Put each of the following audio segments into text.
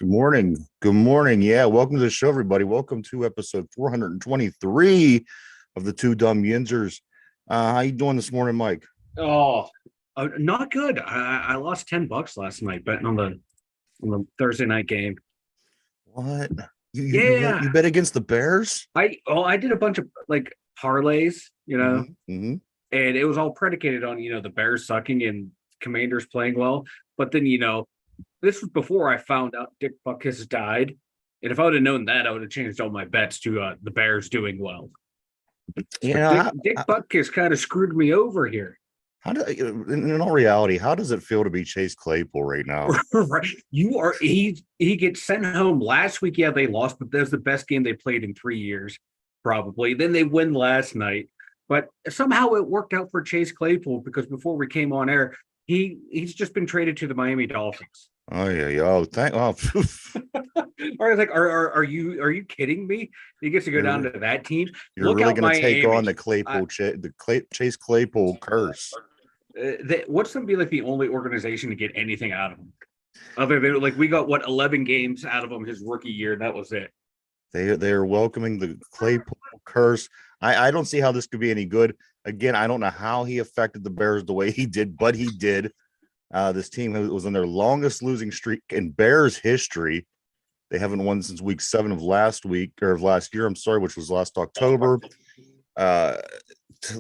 Good morning. Good morning. Yeah, welcome to the show, everybody. Welcome to episode 423 of the two Dum Yinzers. How you doing this morning, Mike? Oh, not good. I lost $10 last night betting on the Thursday night game. What? You Yeah, bet against the Bears? I did a bunch of like parlays, Mm-hmm. and it was all predicated on the Bears sucking and Commanders playing well. But then this was before I found out Dick Butkus died, and if I would have known that, I would have changed all my bets to the Bears doing well. You But know, Dick Butkus kind of screwed me over here. how do in all reality, how does it feel to be Chase Claypool right now? Right. He gets sent home last week. Yeah, they lost, but that was the best game they played in 3 years, probably. Then they win last night. But somehow it worked out for Chase Claypool because before we came on air, he's just been traded to the Miami Dolphins. Oh yeah. Oh, I was like, are you kidding me? He gets to go down to that team. You're Look really out going to take Miami. on the Chase Claypool curse. What's going to be like the only organization to get anything out of him? Other than like we got 11 games out of him his rookie year, and that was it. They are welcoming the Claypool curse. I don't see how this could be any good. Again, I don't know how he affected the Bears the way he did, but he did. This team was on their longest losing streak in Bears history. They haven't won since week 7 of last year. I'm sorry, which was last October.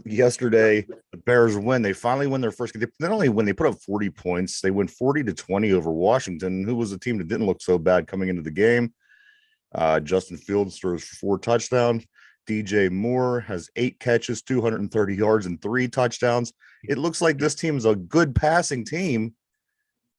Yesterday, the Bears win. They finally win their first game. Not only when they put up 40 points, they win 40-20 over Washington, who was a team that didn't look so bad coming into the game. Justin Fields throws 4 touchdowns. DJ Moore has 8 catches, 230 yards, and 3 touchdowns. It looks like this team is a good passing team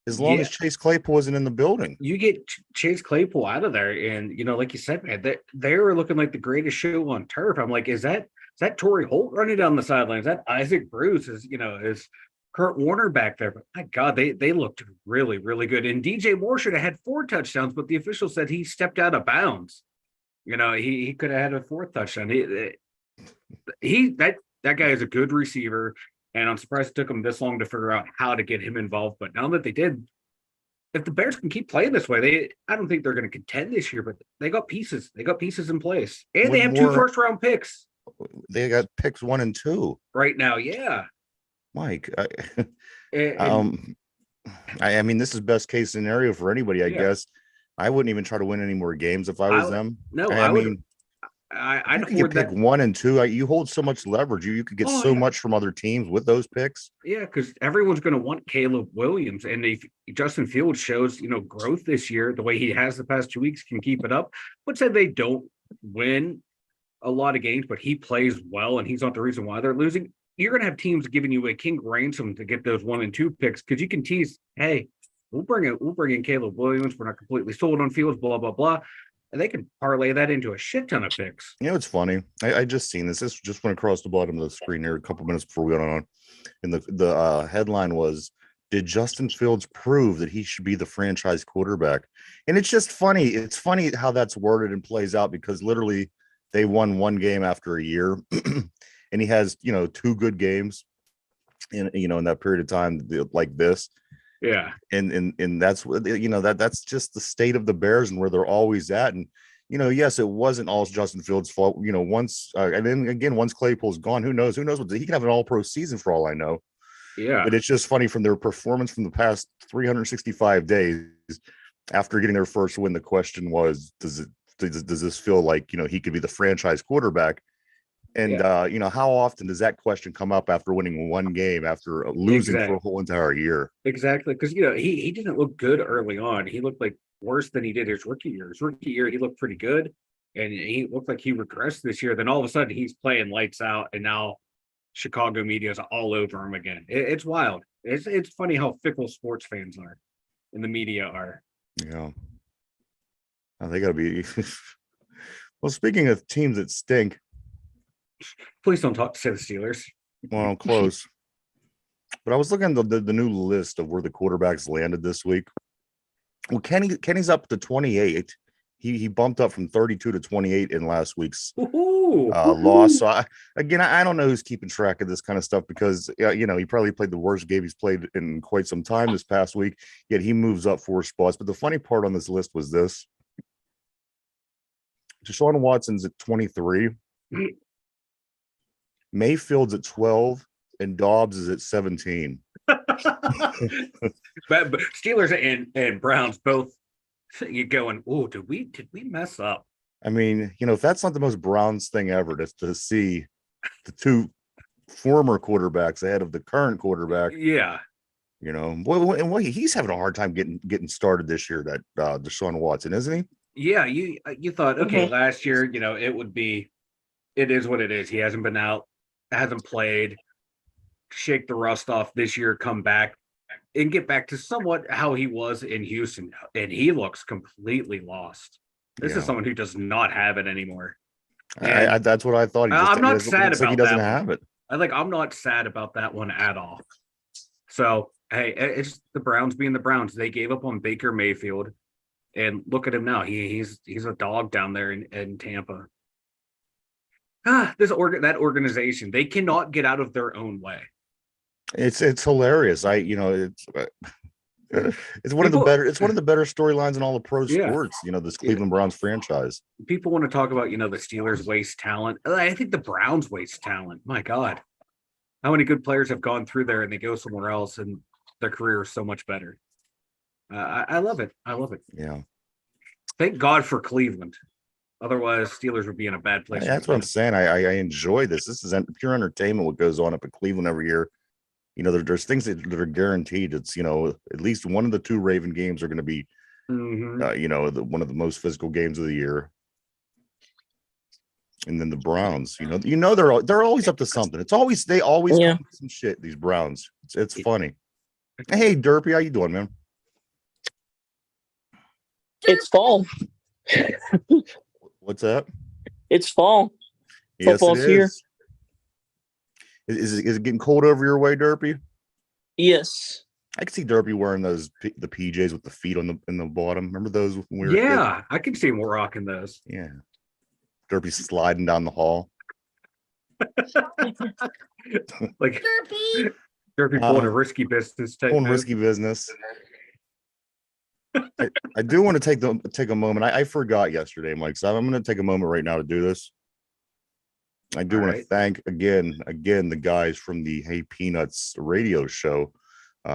as long as Chase Claypool isn't in the building. You get Chase Claypool out of there, and like you said, man, they were looking like the greatest show on turf. I'm like, is that Torrey Holt running down the sideline? Is that Isaac Bruce? Is Kurt Warner back there? But my God, they looked really, really good. And DJ Moore should have had 4 touchdowns, but the official said he stepped out of bounds. He could have had a 4th touchdown. That guy is a good receiver, and I'm surprised it took him this long to figure out how to get him involved. But now that they did, if the Bears can keep playing this way, I don't think they're going to contend this year. But they got pieces. They got pieces in place, and they have 2 first-round picks. They got picks 1 and 2 right now. Yeah, Mike. I mean, this is best case scenario for anybody. I guess I wouldn't even try to win any more games if I was them. No, I mean, you pick 1 and 2. You hold so much leverage. You could get much from other teams with those picks. Yeah, because everyone's going to want Caleb Williams, and if Justin Fields shows growth this year, the way he has the past 2 weeks, can keep it up. But said they don't win a lot of games, but he plays well, and he's not the reason why they're losing. You're going to have teams giving you a king ransom to get those 1 and 2 picks because you can tease, hey, we'll bring in Caleb Williams. We're not completely sold on Fields, blah blah blah, and they can parlay that into a shit ton of picks. It's funny. I just seen this. This just went across the bottom of the screen here a couple minutes before we got on, and the headline was, "Did Justin Fields prove that he should be the franchise quarterback?" And it's just funny. It's funny how that's worded and plays out because literally they won 1 game after a year, and he has 2 good games in that period of time like this. Yeah, and that's what that's just the state of the Bears and where they're always at. And yes, it wasn't all Justin Fields' fault. Once and then again, once Claypool's gone, who knows what he can have an all-pro season for all I know. Yeah, but it's just funny from their performance from the past 365 days after getting their first win. The question was, does this feel like he could be the franchise quarterback? And how often does that question come up after winning 1 game after losing for a whole entire year? Exactly, because he didn't look good early on. He looked like worse than he did his rookie year. His rookie year, he looked pretty good, and he looked like he regressed this year. Then all of a sudden, he's playing lights out, and now Chicago media is all over him again. It's wild. It's funny how fickle sports fans are, and the media are. Yeah, they got to be. Well, speaking of teams that stink. Please don't say the Steelers. Well, close. But I was looking at the new list of where the quarterbacks landed this week. Well, Kenny's up to 28. He bumped up from 32 to 28 in last week's loss. So I don't know who's keeping track of this kind of stuff because he probably played the worst game he's played in quite some time this past week. Yet he moves up 4 spots. But the funny part on this list was this: Deshaun Watson's at 23, Mayfield's at 12, and Dobbs is at 17. but Steelers and Browns both. You going? Oh, did we mess up? I mean, if that's not the most Browns thing ever, to see the 2 former quarterbacks ahead of the current quarterback. Yeah. Boy, he's having a hard time getting started this year, that Deshaun Watson, isn't he? Yeah, you thought, okay, last year, it is what it is. He hasn't been out, hasn't played, shake the rust off this year, come back and get back to somewhat how he was in Houston. And he looks completely lost. This is someone who does not have it anymore. That's what I thought. I'm not sad about he doesn't that have it. I'm not sad about that one at all. So, hey, it's the Browns being the Browns. They gave up on Baker Mayfield, and look at him now. He's a dog down there in Tampa. That organization, they cannot get out of their own way. It's hilarious. It's one of the better storylines in all of pro sports. This Cleveland Browns franchise. People want to talk about the Steelers waste talent. I think the Browns waste talent. My God, how many good players have gone through there and they go somewhere else and their career is so much better. I love it. Yeah. Thank God for Cleveland. Otherwise, Steelers would be in a bad place. That's what I'm saying. I enjoy this. This is pure entertainment. What goes on up in Cleveland every year. There's things that are guaranteed. It's at least one of the 2 Raven games are going to be, one of the most physical games of the year. And then the Browns, they're always up to something. They always come with some shit. These Browns, it's funny. Hey, Derpy, how you doing, man? It's fall. What's that? It's fall. Yes, Football's here. Is it getting cold over your way, Derpy? Yes. I can see Derpy wearing the PJs with the feet in the bottom. Remember those? When we were kids? I can see him rocking those. Yeah. Derpy sliding down the hall. Like Derpy pulling a risky business. Pulling risky business. I do want to take a moment. I forgot yesterday, Mike, so I'm going to take a moment right now to do this. I do want to thank again the guys from the Hey Peanuts radio show,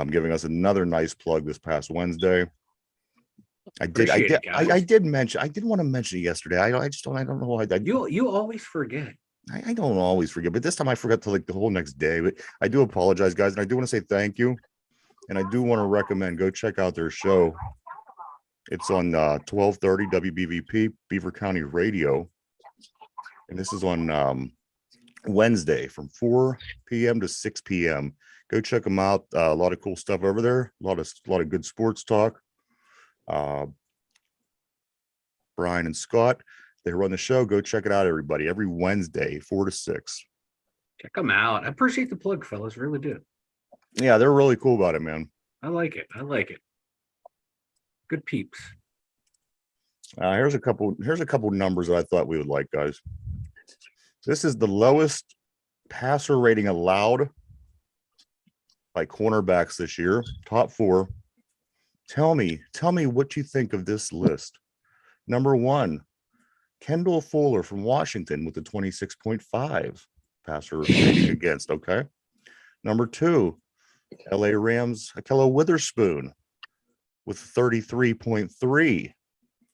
giving us another nice plug this past Wednesday. I did want to mention it yesterday. I don't know why. You always forget. I don't always forget, but this time I forgot to the whole next day. But I do apologize, guys, and I do want to say thank you. And I do want to recommend go check out their show. It's on 1230 WBVP Beaver County Radio. And this is on Wednesday from 4 p.m. to 6 p.m. Go check them out. A lot of cool stuff over there. A lot of good sports talk. Brian and Scott, they run the show. Go check it out, everybody. Every Wednesday, 4 to 6. Check them out. I appreciate the plug, fellas. Really do. Yeah, they're really cool about it, man. I like it. Good peeps. Here's a couple numbers that I thought we would like, guys. This is the lowest passer rating allowed by cornerbacks this year. Top 4. Tell me what you think of this list. Number 1, Kendall Fuller from Washington with a 26.5 passer rating against. Okay. Number 2, LA Rams, Akello Witherspoon with 33.3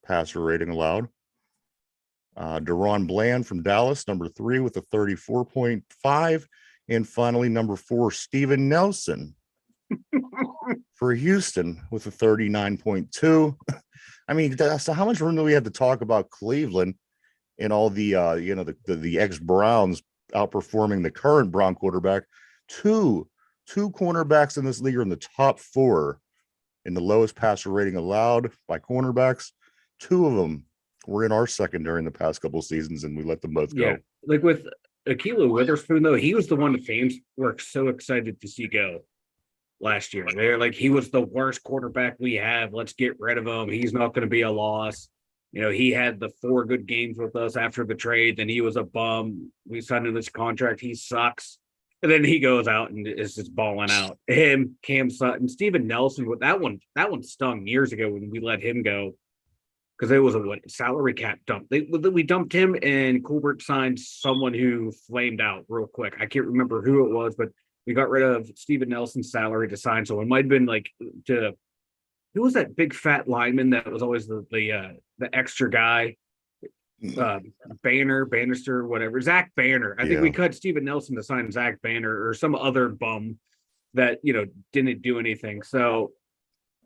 passer rating allowed. Deron Bland from Dallas, number 3 with a 34.5. And finally, number 4, Steven Nelson for Houston with a 39.2. I mean, so how much room do we have to talk about Cleveland and all the the ex-Browns outperforming the current Brown quarterback? Two cornerbacks in this league are in the top 4 in the lowest passer rating allowed by cornerbacks. 2 of them were in our secondary in the past couple of seasons, and we let them both go. Yeah, like with Akello Witherspoon, though, he was the one the fans were so excited to see go last year. They're like, he was the worst quarterback we have. Let's get rid of him. He's not going to be a loss. He had the 4 good games with us after the trade. Then he was a bum. We signed him this contract. He sucks. And then he goes out and is just balling out. Him, Cam Sutton, Steven Nelson. That one stung years ago when we let him go because it was a salary cap dump. We dumped him, and Colbert signed someone who flamed out real quick. I can't remember who it was, but we got rid of Steven Nelson's salary to sign someone. It might have been who was that big fat lineman that was always the extra guy? Bannister, whatever. Zach Banner. I think we cut Steven Nelson to sign Zach Banner or some other bum that didn't do anything. So,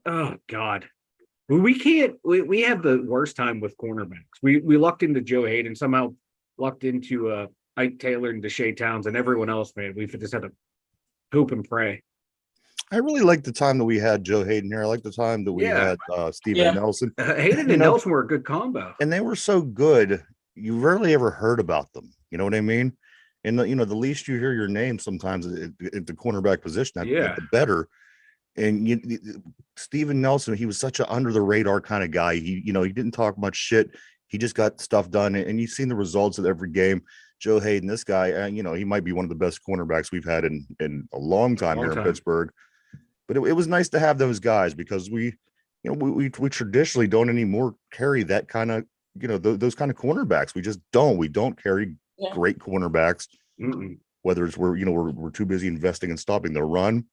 oh God, we can't. We have the worst time with cornerbacks. We lucked into Joe Hayden, somehow lucked into Ike Taylor and Deshae Towns and everyone else. Man, we've just had to hope and pray. I really like the time that we had Joe Hayden here. I like the time that we had Steven Nelson. Hayden and Nelson were a good combo. And they were so good, you rarely ever heard about them. You know what I mean? And, the least you hear your name sometimes at the cornerback position, the better. And Steven Nelson, he was such an under-the-radar kind of guy. He didn't talk much shit. He just got stuff done. And you've seen the results of every game. Joe Hayden, this guy, he might be one of the best cornerbacks we've had in a long time in Pittsburgh. But it was nice to have those guys because we traditionally don't anymore carry that kind of, those kind of cornerbacks. We just don't. We don't carry great cornerbacks, whether it's we're too busy investing in stopping the run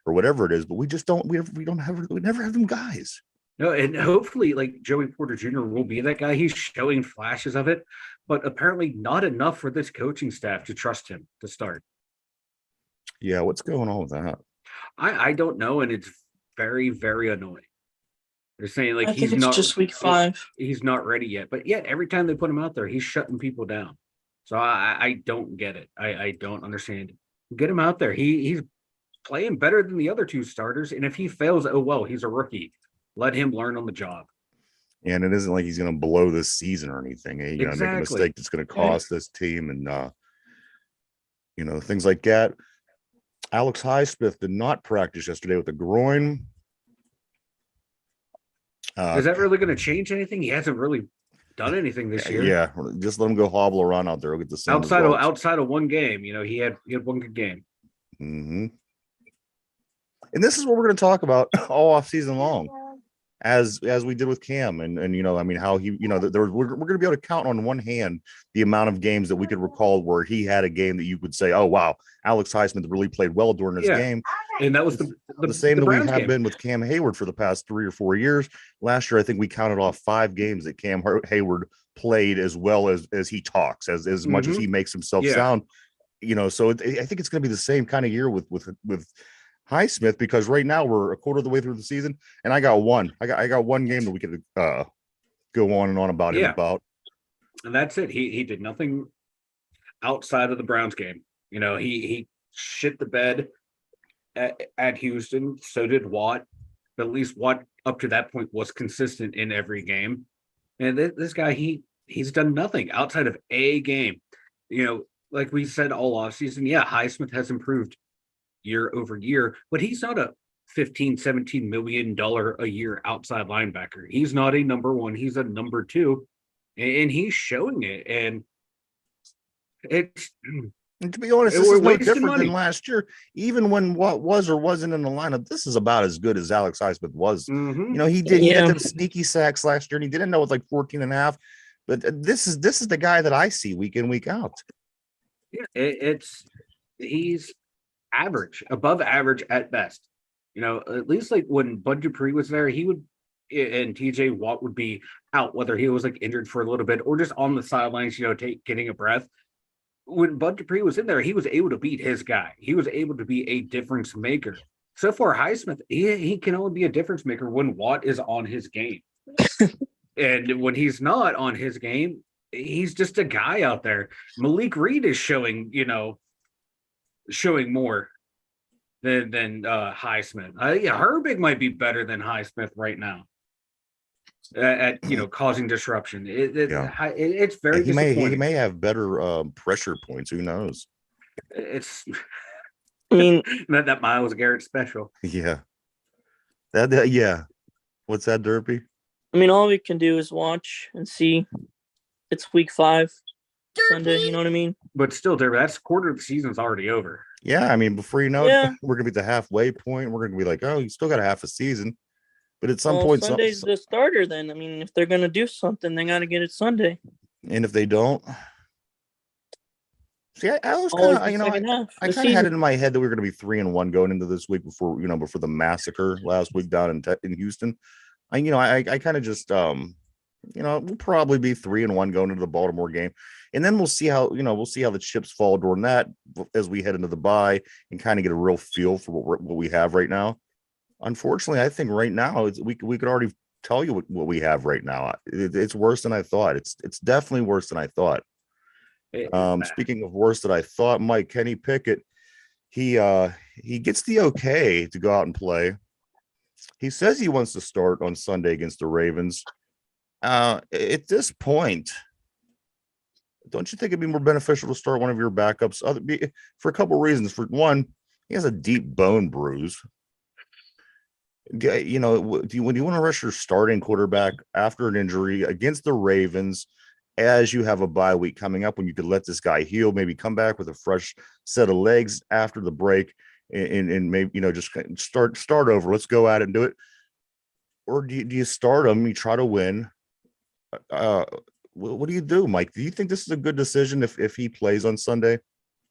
or whatever it is. But we just don't. We never have them guys. No, and hopefully, like Joey Porter Jr. will be that guy. He's showing flashes of it, but apparently not enough for this coaching staff to trust him to start. Yeah, what's going on with that? I don't know, and it's very, very annoying. They're saying I think it's just week 5. He's not ready yet, but yet every time they put him out there, he's shutting people down. So I don't get it. I don't understand it. Get him out there. He's playing better than the other 2 starters, and if he fails, oh well, he's a rookie. Let him learn on the job. And it isn't like he's going to blow this season or anything. He's going to make a mistake that's going to cost this team, and things like that. Alex Highsmith did not practice yesterday with a groin. Is that really going to change anything? He hasn't really done anything this year. Yeah, just let him go hobble around out there. We'll get the same outside of one game. He had one good game. Mm-hmm. And this is what we're going to talk about all off season long, as we did with Cam, and how he we're going to be able to count on one hand the amount of games that we could recall where he had a game that you could say, oh wow, Alex Highsmith really played well during this game. And that was the same that we have game. been with Cam Hayward for the past 3 or 4 years. Last year, I think we counted off 5 games that Cam Hayward played as well as he talks, as much as he makes himself sound. So I think it's going to be the same kind of year with Highsmith, because right now we're a quarter of the way through the season, and I got one game that we could go on and on about him about. And that's it. He did nothing outside of the Browns game. He shit the bed at Houston. So did Watt. But at least Watt up to that point was consistent in every game. And this guy, he's done nothing outside of a game. Like we said all offseason, Highsmith has improved year over year, but he's not a $15-17 million a year outside linebacker. He's not a number 1. He's a number 2, and he's showing it. And it's, and to be honest, this is no different than last year. Even when what was or wasn't in the lineup, this is about as good as Alex Highsmith was. He had them sneaky sacks last year, and he did end up with like 14 and a half. But this is the guy that I see week in, week out. Yeah, he's average, above average at best. At least like when Bud Dupree was there, he would, and TJ Watt would be out, whether he was like injured for a little bit or just on the sidelines, getting a breath. When Bud Dupree was in there, he was able to beat his guy. He was able to be a difference maker. So for Highsmith, he can only be a difference maker when Watt is on his game. And when he's not on his game, he's just a guy out there. Malik Reed is showing more than Highsmith. Herbig might be better than Highsmith right now at causing disruption. It's very disappointing. He may have better pressure points. Who knows? It's I mean, that Myles Garrett special. Yeah. That yeah. What's that, Derpy? I mean, all we can do is watch and see. It's week 5 Sunday. You know what I mean? But still, Derby, that's quarter of the season's already over. Yeah, I mean, before you know it, Yeah. we're gonna be at the halfway point. We're gonna be like, oh, you still got a half a season. But at some Well, point, Sunday's the starter. Then I mean, if they're gonna do something, they got to get it Sunday. and if they don't, see, I was Always kind of, the second half. I The kind of had it season. in my head that we were going to be 3-1 going into this week before the massacre last week down in Houston. I kind of just we'll probably be 3-1 going into the Baltimore game, and then we'll see how the chips fall during that as we head into the bye and kind of get a real feel for what we have right now. Unfortunately, I think right now we could already tell you what we have right now. It's worse than I thought. It's definitely worse than I thought. Speaking of worse than I thought, Mike, Kenny Pickett, he gets the okay to go out and play. He says he wants to start on Sunday against the Ravens. At this point, don't you think it'd be more beneficial to start one of your backups? For a couple of reasons. For one, he has a deep bone bruise. When you want to rush your starting quarterback after an injury against the Ravens, as you have a bye week coming up when you could let this guy heal, maybe come back with a fresh set of legs after the break and maybe, just start over. Let's go at it and do it. Or do you start him? You try to win. What do you do, Mike? Do you think this is a good decision if he plays on Sunday?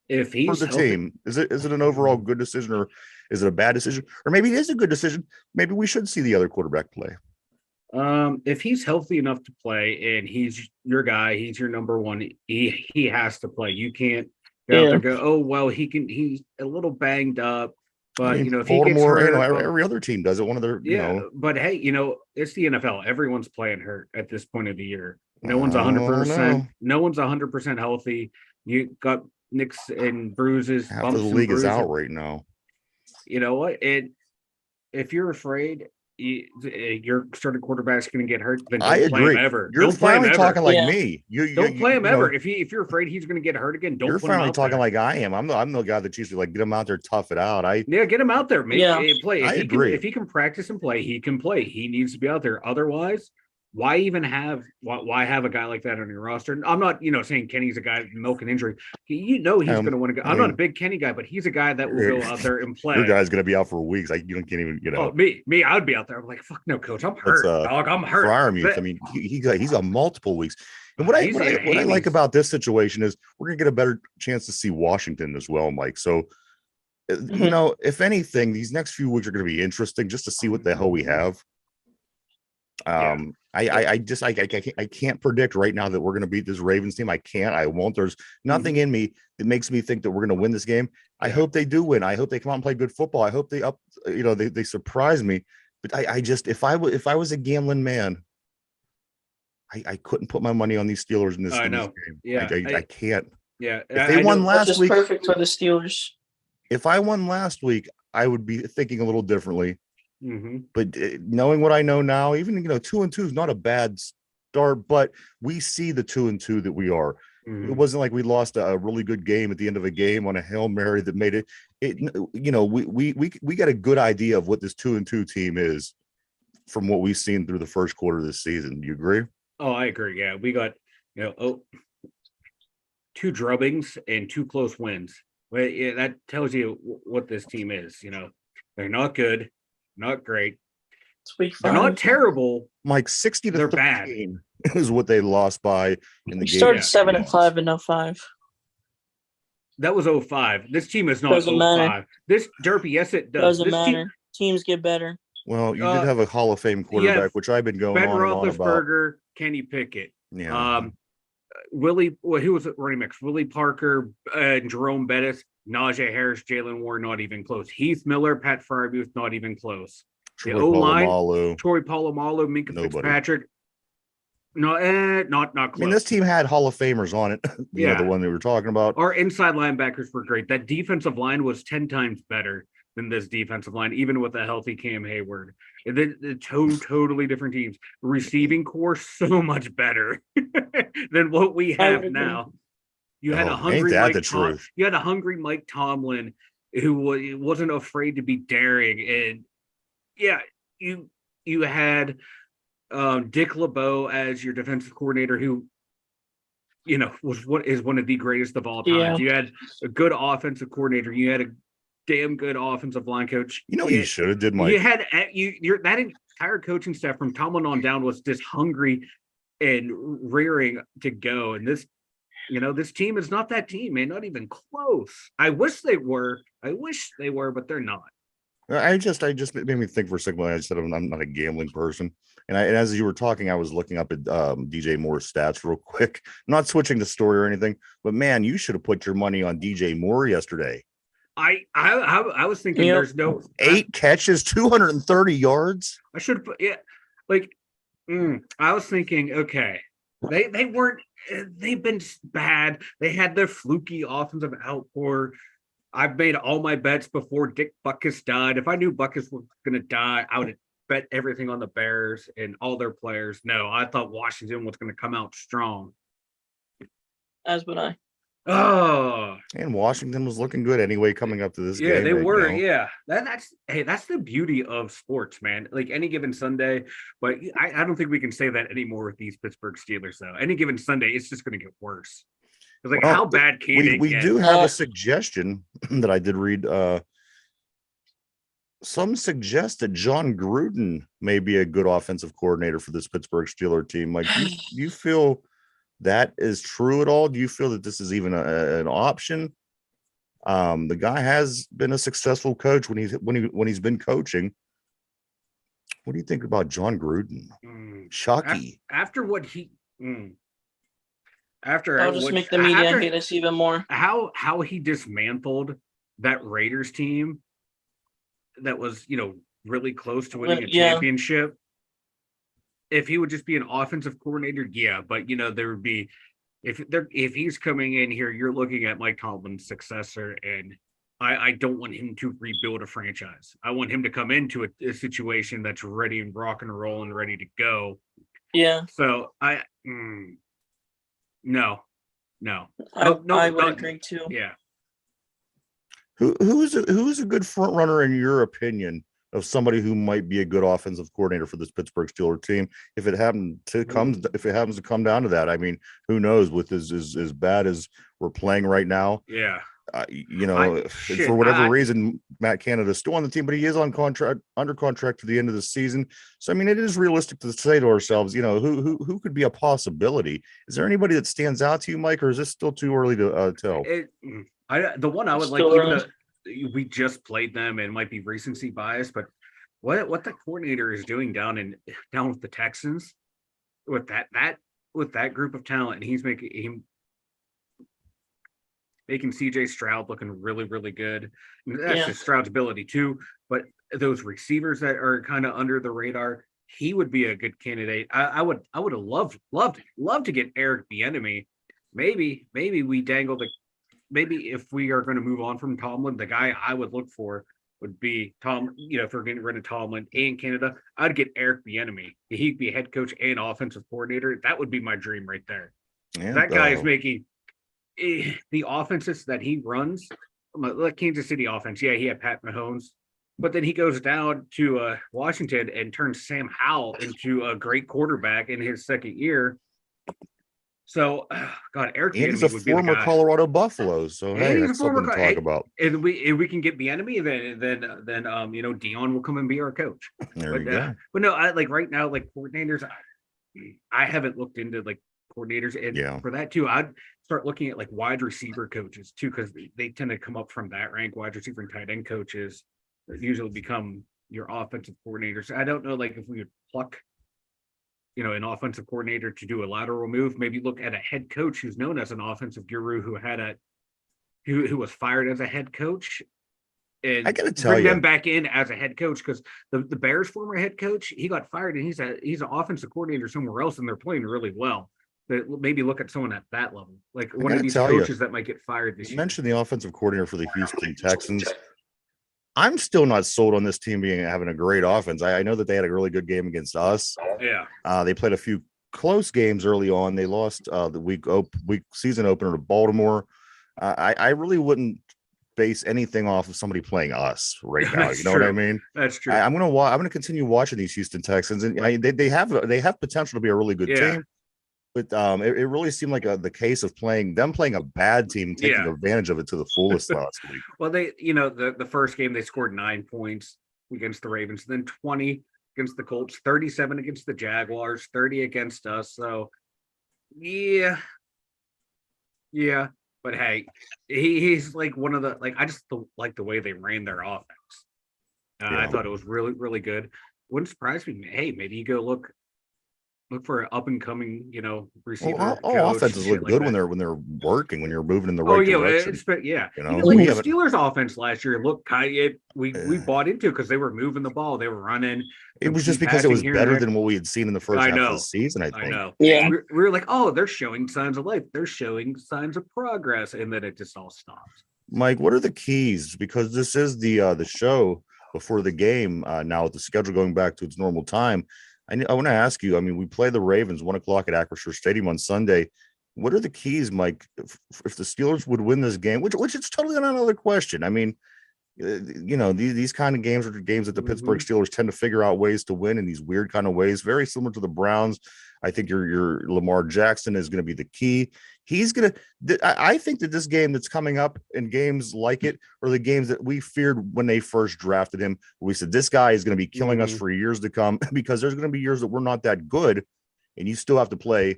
If he's for the team, is it an overall good decision, or is it a bad decision? Or maybe it is a good decision. Maybe we should see the other quarterback play. If he's healthy enough to play and he's your guy, he's your number one, he has to play. You can't go out there and go, oh well, he's a little banged up. But if he gets hurt, every other team does it. One of their, But hey, it's the NFL. Everyone's playing hurt at this point of the year. No one's 100%. No one's 100% healthy. You got nicks and bruises. Half of the league is out right now. You know what? If you're afraid your starting quarterback's going to get hurt, then don't play him ever. You're finally talking like me. Don't play him ever. If you're afraid he's going to get hurt again, don't. You're finally talking like I am. I'm the guy that usually like get him out there, tough it out. Get him out there. Play. I agree. If he can practice and play, he can play. He needs to be out there. Otherwise, why have a guy like that on your roster? I'm not, saying Kenny's a guy milking injury. He's going to want to go. I'm not a big Kenny guy, but he's a guy that will go out there and play. Your guy's going to be out for weeks. Can't even, Oh, me, I would be out there. I'm like, fuck no, coach. I'm hurt. Dog, I'm hurt. Fryermuth, I mean, he's got multiple weeks. And what I like about this situation is we're going to get a better chance to see Washington as well, Mike. So, if anything, these next few weeks are going to be interesting just to see what the hell we have. I can't predict right now that we're going to beat this Ravens team. I can't. I won't. There's nothing in me that makes me think that we're going to win this game. I hope they do win. I hope they come out and play good football. I hope they surprise me. But I just if I was a gambling man, I couldn't put my money on these Steelers in this game. Yeah, I can't. Yeah, if they won last week, perfect for the Steelers. If I won last week, I would be thinking a little differently. Mm-hmm. But knowing what I know now, even 2-2 is not a bad start. But we see the 2-2 that we are. Mm-hmm. It wasn't like we lost a really good game at the end of a game on a Hail Mary that made it. We got a good idea of what this 2-2 team is from what we've seen through the first quarter of this season. Do you agree? Oh, I agree. Yeah, we got 2 drubbings and 2 close wins. Well, yeah, that tells you what this team is. They're not good. Not great. They're not terrible. Mike, 60 to 13 bad. is what they lost by in the we game. Started 7-5 and 05. That was 05. This team is not 05. Matter. This Derpy, yes, it does. Doesn't matter. Teams get better. Well, you did have a Hall of Fame quarterback, which I've been going Ben on Roethlisberger, Kenny Pickett. Yeah. Willie, who was it? Running backs? Willie Parker, Jerome Bettis, Najee Harris, Jalen Warren, not even close. Heath Miller, Pat Fryermuth, not even close. The O-line, Troy Polamalu, Minka Fitzpatrick. No, not close. I mean, this team had Hall of Famers on it. The one that we were talking about. Our inside linebackers were great. That defensive line was 10 times better than this defensive line, even with a healthy Cam Hayward. The totally different teams. Receiving core so much better than what we have now. You had a hungry Mike Tomlin who wasn't afraid to be daring, and you had Dick LeBeau as your defensive coordinator, who was one of the greatest of all time. Yeah. You had a good offensive coordinator. You had a damn good offensive line coach. You know what you should have did, You Mike? had that entire coaching staff from Tomlin on down was just hungry and rearing to go. And this team is not that team, man. Not even close. I wish they were, but they're not. I just made me think for a second when I said I'm not a gambling person. And as you were talking, I was looking up at DJ Moore's stats real quick. I'm not switching the story or anything, but man, you should have put your money on DJ Moore yesterday. I was thinking there's no 8 catches, 230 yards. I should have put I was thinking, okay, they've been bad. They had their fluky offensive outpour. I've made all my bets before Dick Butkus died. If I knew Butkus was going to die, I would have bet everything on the Bears and all their players. No, I thought Washington was going to come out strong. As would I. Oh, and Washington was looking good anyway coming up to this game. Yeah, they were. Yeah, that's the beauty of sports, man. Like any given Sunday, but I don't think we can say that anymore with these Pittsburgh Steelers. Though any given Sunday, it's just going to get worse. It's like, how bad can it get? We do have a suggestion that I did read. Some suggest that John Gruden may be a good offensive coordinator for this Pittsburgh Steelers team. Like, do you feel that is true at all? Do you feel that this is even an option? The guy has been a successful coach when he's been coaching. What do you think about John Gruden? Chucky. After what he after I'll just make the media hate us even more. How he dismantled that Raiders team that was, really close to winning a championship. If he would just be an offensive coordinator, yeah, but there would be if he's coming in here, you're looking at Mike Tomlin's successor, and I don't want him to rebuild a franchise. I want him to come into a situation that's ready and rock and roll and ready to go. Yeah. So no. I would agree too. Yeah. Who's a good front runner in your opinion of somebody who might be a good offensive coordinator for this Pittsburgh Steelers team? If it happens to come down to that, I mean, who knows? With as bad as we're playing right now, yeah. For whatever reason, Matt Canada's still on the team, but he is under contract to the end of the season. So, I mean, it is realistic to say to ourselves, who could be a possibility? Is there anybody that stands out to you, Mike, or is this still too early to tell? The one I would like, even though we just played them and might be recency bias, but what the coordinator is doing down with the Texans with that group of talent, and he's making CJ Stroud looking really, really good. That's just Stroud's ability too. But those receivers that are kind of under the radar, he would be a good candidate. I would have loved to get Eric Bieniemy. Maybe we dangle maybe if we are going to move on from Tomlin, the guy I would look for would be Tom. If we're getting rid of Tomlin and Canada, I'd get Eric Bieniemy. He'd be head coach and offensive coordinator. That would be my dream right there. Yeah, that guy is making the offenses that he runs, like Kansas City offense. Yeah, he had Pat Mahomes, but then he goes down to Washington and turns Sam Howell into a great quarterback in his second year. So, God, Eric Bieniemy is a former Colorado Buffalo, so hey, that's something to talk about. And we can get Bieniemy, then Dion will come and be our coach. There you go. But no, right now, coordinators, I haven't looked into coordinators, and for that too, I'd start looking at wide receiver coaches too, because they tend to come up from that rank. Wide receiver and tight end coaches usually become your offensive coordinators. I don't know, if we would pluck an offensive coordinator to do a lateral move, maybe look at a head coach who's known as an offensive guru who was fired as a head coach, and I gotta tell bring them back in as a head coach, because the Bears' former head coach, he got fired, and he's an offensive coordinator somewhere else, and they're playing really well. But maybe look at someone at that level, one of these coaches that might get fired this year. You mentioned the offensive coordinator for the Houston Texans. I'm still not sold on this team having a great offense. I know that they had a really good game against us. Yeah. They played a few close games early on. They lost the week season opener to Baltimore. I really wouldn't base anything off of somebody playing us right now. That's You know what I true. mean? That's true. I'm gonna continue watching these Houston Texans, and they have potential to be a really good Yeah. team. But it really seemed like the case of playing a bad team, taking Yeah. advantage of it to the fullest last week. Well, they, the first game they scored 9 points against the Ravens, then 20 against the Colts, 37 against the Jaguars, 30 against us. So, yeah. But hey, he's like one of the I just like the way they ran their offense. I thought it was really, really good. Wouldn't surprise me. Hey, maybe you go look for an up and coming, receiver. All coach, offenses shit look like good that. when they're working, when you're moving in the Oh right yeah, direction. yeah. You know, Like we the haven't. Steelers' offense last year looked we bought into because they were moving the ball, they were running. It was just key because it was passing here and better there. than what we had seen in the first I half of the know. season. I I think. know. Yeah. We were like, oh, they're showing signs of life. They're showing signs of progress, and then it just all stops. Mike, what are the keys? Because this is the show before the game. Now with the schedule going back to its normal time, I want to ask you. I mean, we play the Ravens 1 o'clock at Acrisure Stadium on Sunday. What are the keys, Mike? If the Steelers would win this game, which is totally another question. I mean, these kind of games are the games that the Pittsburgh Steelers tend to figure out ways to win in these weird kind of ways, very similar to the Browns. I think your Lamar Jackson is going to be the key. He's going to, I think that this game that's coming up and games like it are the games that we feared when they first drafted him. We said, this guy is going to be killing us for years to come because there's going to be years that we're not that good and you still have to play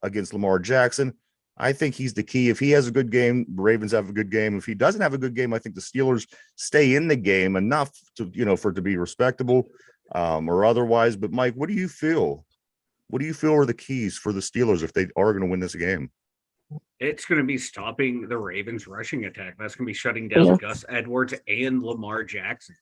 against Lamar Jackson. I think he's the key. If he has a good game, the Ravens have a good game. If he doesn't have a good game, I think the Steelers stay in the game enough to, for it to be respectable or otherwise. But Mike, what do you feel? What do you feel are the keys for the Steelers if they are going to win this game? It's going to be stopping the Ravens' rushing attack. That's going to be shutting down Gus Edwards and Lamar Jackson.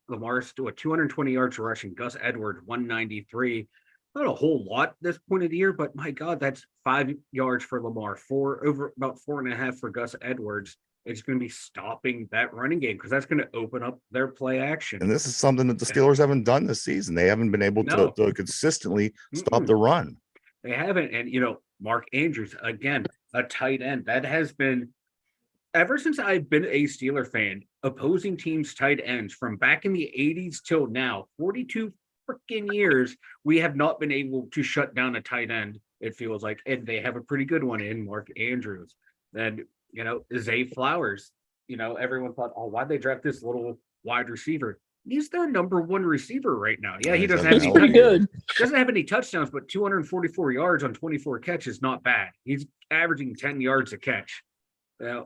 Lamar's doing 220 yards rushing. Gus Edwards 193. Not a whole lot at this point of the year, but my God, that's 5 yards for Lamar, about 4.5 for Gus Edwards. It's going to be stopping that running game because that's going to open up their play action. And this is something that the Steelers haven't done this season. They haven't been able to consistently stop the run. They haven't. And, Mark Andrews, again, a tight end. That has been, ever since I've been a Steeler fan, opposing teams' tight ends from back in the 80s till now, 42 freaking years, we have not been able to shut down a tight end, it feels like. And they have a pretty good one in Mark Andrews. Then, Zay Flowers, everyone thought, oh, why'd they draft this little wide receiver? He's their number one receiver right now. Yeah, he doesn't have any pretty good. Doesn't have any touchdowns, but 244 yards on 24 catches, not bad. He's averaging 10 yards a catch. And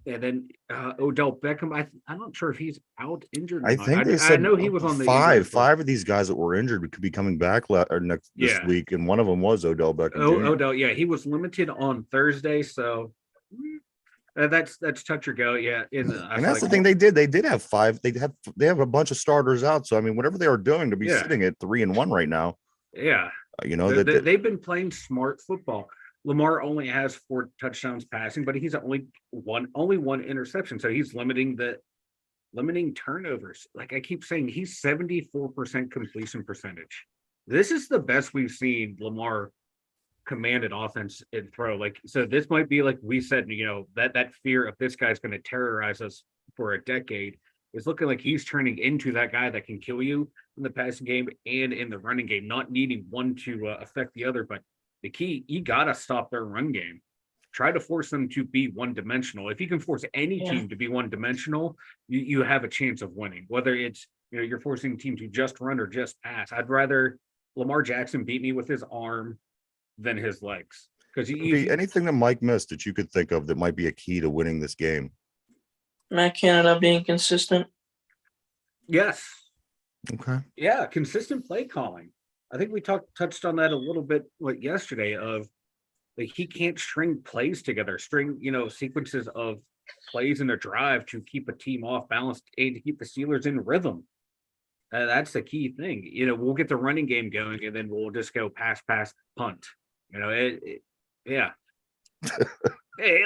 then Odell Beckham, I'm not sure if he's out injured. I think they said I know he was on the five of these guys that were injured could be coming back this week, and one of them was Odell Beckham. Odell, he was limited on Thursday, so that's touch or go. Yeah, and that's the thing they did. They did have 5. They have a bunch of starters out. So I mean, whatever they are doing to be sitting at 3-1 right now. Yeah, they've been playing smart football. Lamar only has 4 touchdowns passing, but he's only one interception. So he's limiting turnovers. Like I keep saying, he's 74% completion percentage. This is the best we've seen Lamar commanded offense and throw. So this might be like we said, that fear of this guy's going to terrorize us for a decade is looking like he's turning into that guy that can kill you in the passing game and in the running game, not needing one to affect the other. But the key, you got to stop their run game. Try to force them to be one-dimensional. If you can force any team to be one-dimensional, you have a chance of winning. Whether it's, you're forcing a team to just run or just pass. I'd rather Lamar Jackson beat me with his arm than his legs. Because anything that Mike missed that you could think of that might be a key to winning this game? Matt Canada being consistent. Yes. Okay. Yeah, consistent play calling. I think we touched on that a little bit yesterday of he can't string plays together, sequences of plays in a drive to keep a team off balance and to keep the Steelers in rhythm. That's the key thing. We'll get the running game going and then we'll just go pass, punt. Yeah. Get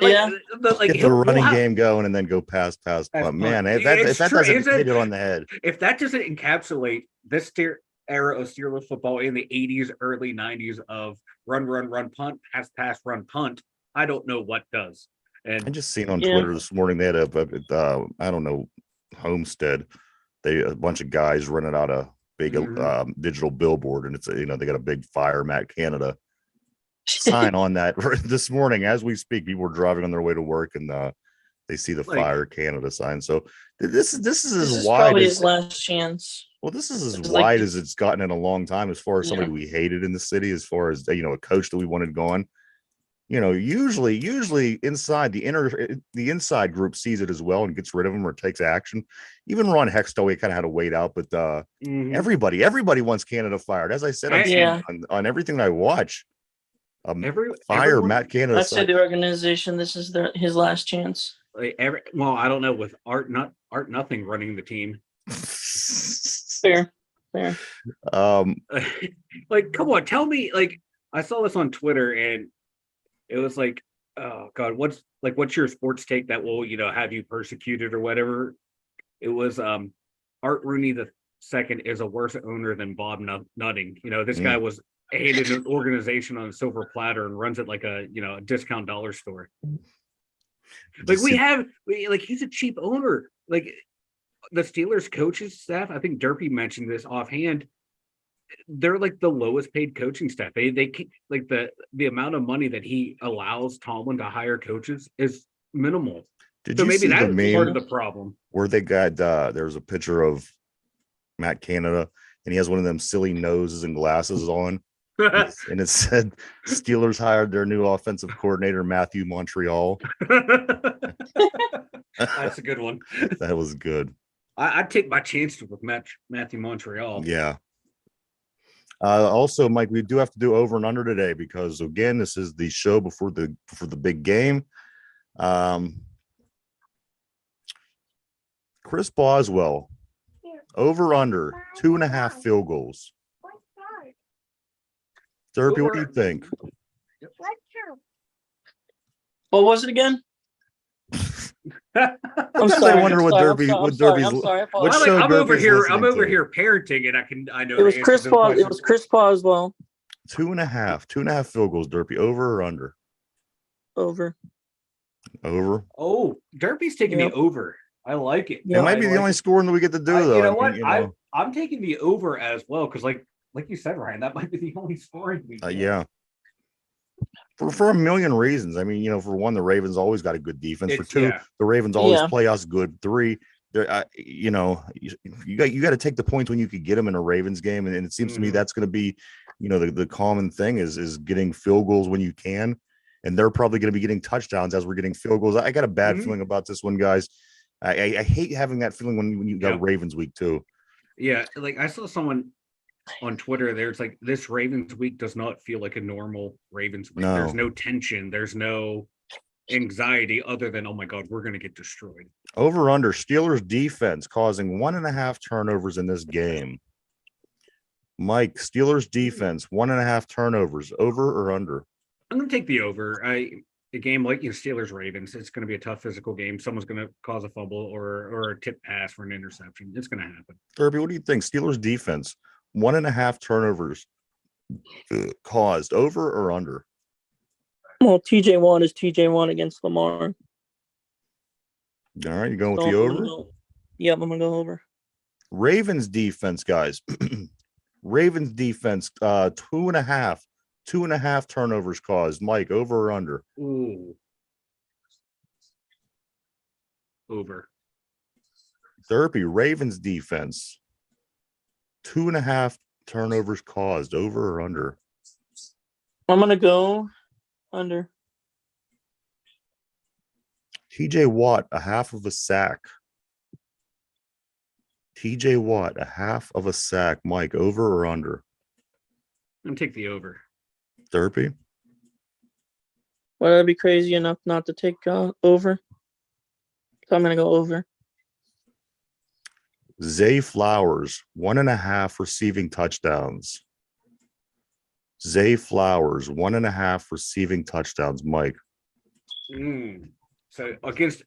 the running game going and then go pass, punt. Man, if that doesn't hit it on the head. If that doesn't encapsulate this era of Steelers football in the 80s, early 90s of run, punt, pass, run, punt, I don't know what does. I And just seen on Yeah. Twitter this morning they had I don't know, Homestead. A bunch of guys running out a big digital billboard, and it's they got a big Fire Matt Canada sign on that this morning as we speak. People are driving on their way to work, and they see the Fire Canada sign. So this is This as is wide probably as his last chance. well. This is as It's wide like- as it's gotten in a long time. As far as somebody Yeah. we hated in the city, as far as a coach that we wanted gone. Usually inside the inside group sees it as well and gets rid of them or takes action. Even Ron Hextall, we kind of had to wait out, but everybody wants Canada fired. As I said, I'm Yeah. seeing on everything I watch. Fire everyone- Matt Canada. I'd say the organization. This is his last chance. well, I don't know with Art Nothing running the team. Fair. Like, come on, tell me. Like, I saw this on Twitter, and it was like, oh God, what's your sports take that will have you persecuted or whatever? It was Art Rooney the second is a worse owner than Bob Nutting. This guy was hated an organization on a silver platter and runs it like a discount dollar store. Like he's a cheap owner. Like the Steelers coaches staff, I think Derpy mentioned this offhand. They're like the lowest paid coaching staff. They like the amount of money that he allows Tomlin to hire coaches is minimal. Did So you maybe see the that's meme part of the problem. where they got there's a picture of Matt Canada and he has one of them silly noses and glasses on, and it said Steelers hired their new offensive coordinator Matthew Montreal. That's a good one. That was good. I'd take my chances with Matthew Montreal. Yeah. Also, Mike, we do have to do over and under today because again, this is the show before the big game. Chris Boswell, over under 2.5 field goals. Derpy, what do you think? What was it again? Sometimes I wonder what Derpy's. I'm sorry. What I'm show over Derpy's here. listening I'm over to. here parenting, and I know It was the Chris answers to the Paul. It questions. was Chris Paul as well. 2.5 field goals. Derpy, over or under? Over. Over. Oh, Derpy's taking Yep. the over. I like it. Yeah, It might be I the like only it. scoring that we get to do, though. You know I what? mean, I'm taking the over as well because, like you said, Ryan, that might be the only scoring we get. yeah. For a million reasons. I mean, for one, the Ravens always got a good defense. For two, the Ravens always play us good. Three, you got to take the points when you could get them in a Ravens game, and it seems to me that's going to be, the common thing is getting field goals when you can, and they're probably going to be getting touchdowns as we're getting field goals. I got a bad feeling about this one, guys. I hate having that feeling when you got Ravens week too. Yeah, like I saw someone on Twitter, there's like this Ravens week does not feel like a normal Ravens week. No. There's no tension, there's no anxiety other than, oh my God, we're gonna get destroyed. Over under Steelers defense causing 1.5 turnovers in this game. Mike, Steelers defense 1.5 turnovers, over or under? I'm gonna take the over. A game like Steelers Ravens, it's gonna be a tough physical game. Someone's gonna cause a fumble or a tip pass for an interception. It's gonna happen. Derby, what do you think? Steelers defense 1.5 turnovers caused, over or under? Well, TJ Watt is TJ Watt against Lamar. All right, you going with So the I'm over? gonna go- Yep, I'm gonna go over. Ravens defense, guys. Ravens defense, 2.5 turnovers caused. Mike, over or under? Ooh. Over. Derpy, Ravens defense, 2.5 turnovers caused, over or under? I'm gonna go under. TJ Watt, a half of a sack. TJ Watt, a half of a sack. Mike, over or under? I'm gonna take the over. Derpy? Would I be crazy enough not to take over? So I'm gonna go over. Zay Flowers, 1.5 receiving touchdowns. Zay Flowers, 1.5 receiving touchdowns. Mike. So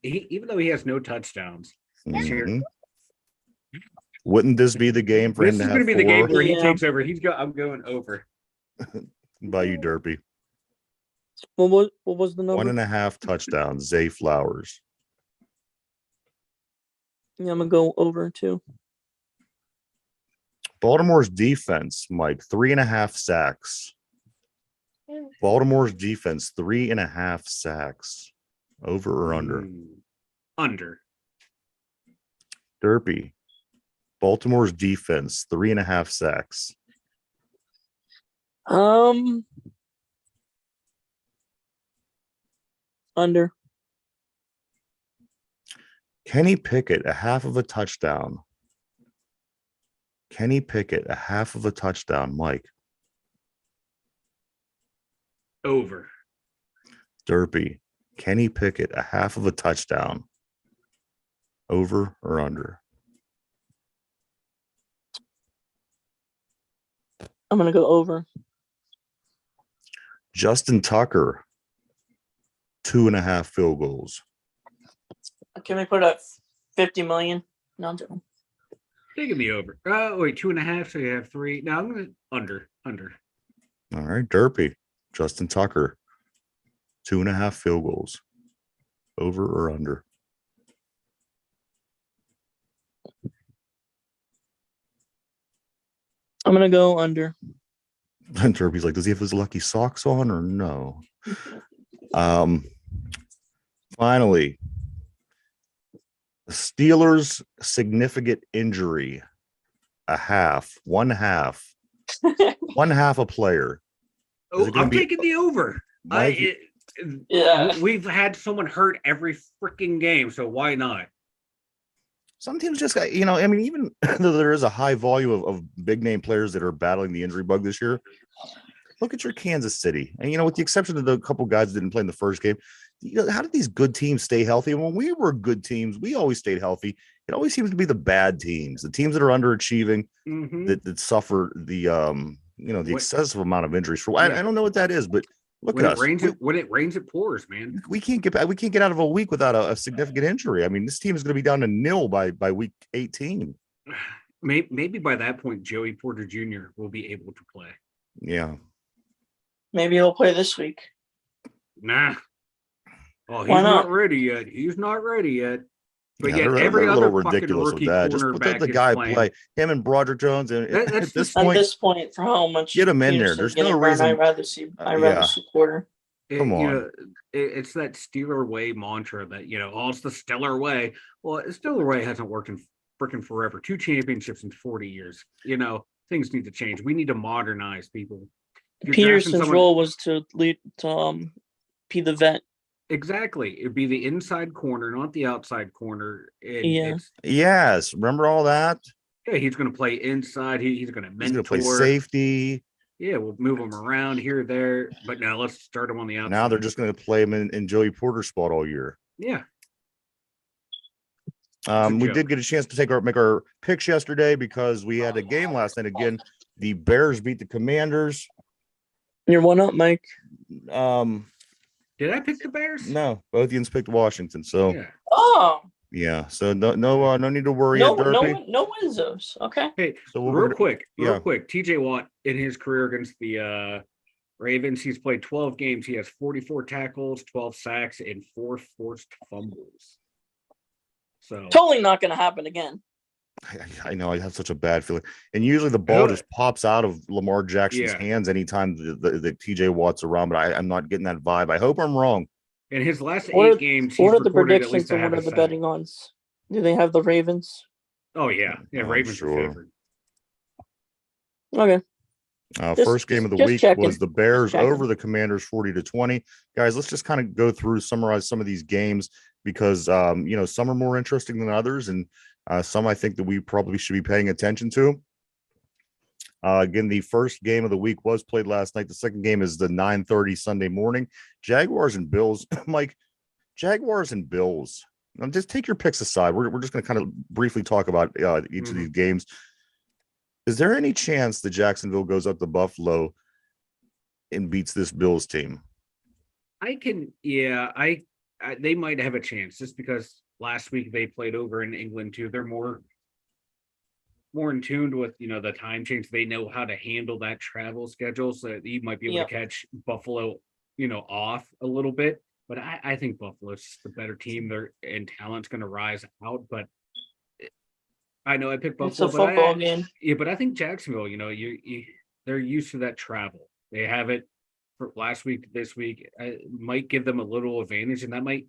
even though he has no touchdowns, Mhm. Wouldn't this be the game for this him is to going have to be the game 4? where he Yeah. takes over. I'm going over. By you, Derpy. What was the number? 1.5 touchdowns. Zay Flowers. Yeah, I'm gonna go over too. Baltimore's defense, Mike, 3.5 sacks. Baltimore's defense, 3.5 sacks. Over or under? Under. Derpy. Baltimore's defense, 3.5 sacks. Under. Kenny Pickett, a half of a touchdown. Kenny Pickett, a half of a touchdown. Mike. Over. Derpy. Kenny Pickett, a half of a touchdown. Over or under? I'm gonna go over. Justin Tucker, 2.5 field goals. Can we put up 50 million? No, I'm joking. Taking the over. Wait, 2.5. So you have 3. No, I'm going under. All right, Derpy. Justin Tucker, 2.5 field goals. Over or under? I'm gonna go under. And Derpy's like, does he have his lucky socks on or no? Finally, the Steelers' significant injury. One half a player. Oh, I'm taking the over. Mike, Yeah. We've had someone hurt every freaking game, so why not? some teams just got, I mean, even though there is a high volume of big name players that are battling the injury bug this year, look at your Kansas City. And, with the exception of the couple guys that didn't play in the first game, how did these good teams stay healthy? And when we were good teams, we always stayed healthy. It always seems to be the bad teams, the teams that are underachieving, that suffer the, the excessive amount of injuries. I don't know what that is, but look when at it us. Rains, when it rains, it pours, man. We can't get out of a week without a significant injury. I mean, this team is going to be down to nil by week 18. Maybe by that point, Joey Porter Jr. will be able to play. Yeah. Maybe he'll play this week. Nah. Oh, he's Why not not? ready yet. He's not ready yet. But Yeah, yet, they're every a other little fucking ridiculous with rookie that. Just put cornerback the is guy playing. play him and Broderick Jones, and That's at this just- At point, this point, for how much get him in there. Peterson's There's no getting run, reason. I'd rather see yeah. Porter. Come on. It's that Steeler way mantra that it's the Steeler way. Well, the Steeler way hasn't worked in freaking forever. 2 championships in 40 years. Things need to change. We need to modernize people. If you're drafting Peterson's someone- role was to lead to be the vet. Exactly. It'd be the inside corner, not the outside corner. And Yeah. Yes, remember all that? he's going to play inside. He's going to He's mentor. going to play safety. Yeah, we'll move him around here, there. But now let's start him on the outside. Now they're just going to play him in Joey Porter's spot all year. Yeah. We joke. did get a chance to make our picks yesterday because we had a game last night. Again, the Bears beat the Commanders. You're one up, Mike. Did I pick the Bears? No, both Ians picked Washington. So Yeah. Oh, so no need to worry. no Windsors. Okay. Hey, So real quick. yeah. TJ Watt in his career against the Ravens, he's played 12 games. He has 44 tackles, 12 sacks, and 4 forced fumbles. So Totally not going to happen again. I know I have such a bad feeling, and usually the ball just pops out of Lamar Jackson's hands anytime the TJ Watt's around. But I'm not getting that vibe. I hope I'm wrong. in his last What 8 are- games, he's What are the recorded at predictions least a and what half are a the sack. betting odds? Do they have the Ravens? Oh yeah, I'm Ravens sure. are favored. Okay. First game of the just week checking. was the Bears Just checking. over the Commanders 40-20. Guys, let's just kind of go through, summarize some of these games because some are more interesting than others, and some I think that we probably should be paying attention to. Again, the first game of the week was played last night. The second game is the 9:30 Sunday morning. Jaguars and Bills. Mike, Jaguars and Bills. Now, just take your picks aside. We're just going to kind of briefly talk about each of these games. Is there any chance that Jacksonville goes up to Buffalo and beats this Bills team? They might have a chance just because last week they played over in England too. They're more in tune with the time change. They know how to handle that travel schedule, so you might be able to catch Buffalo off a little bit. But I think Buffalo's just the better team. And talent's going to rise out. But I know I picked It's a Buffalo, but football game. yeah, but I think Jacksonville. They're used to that travel. They have it for last week to this week. Might give them a little advantage, and that might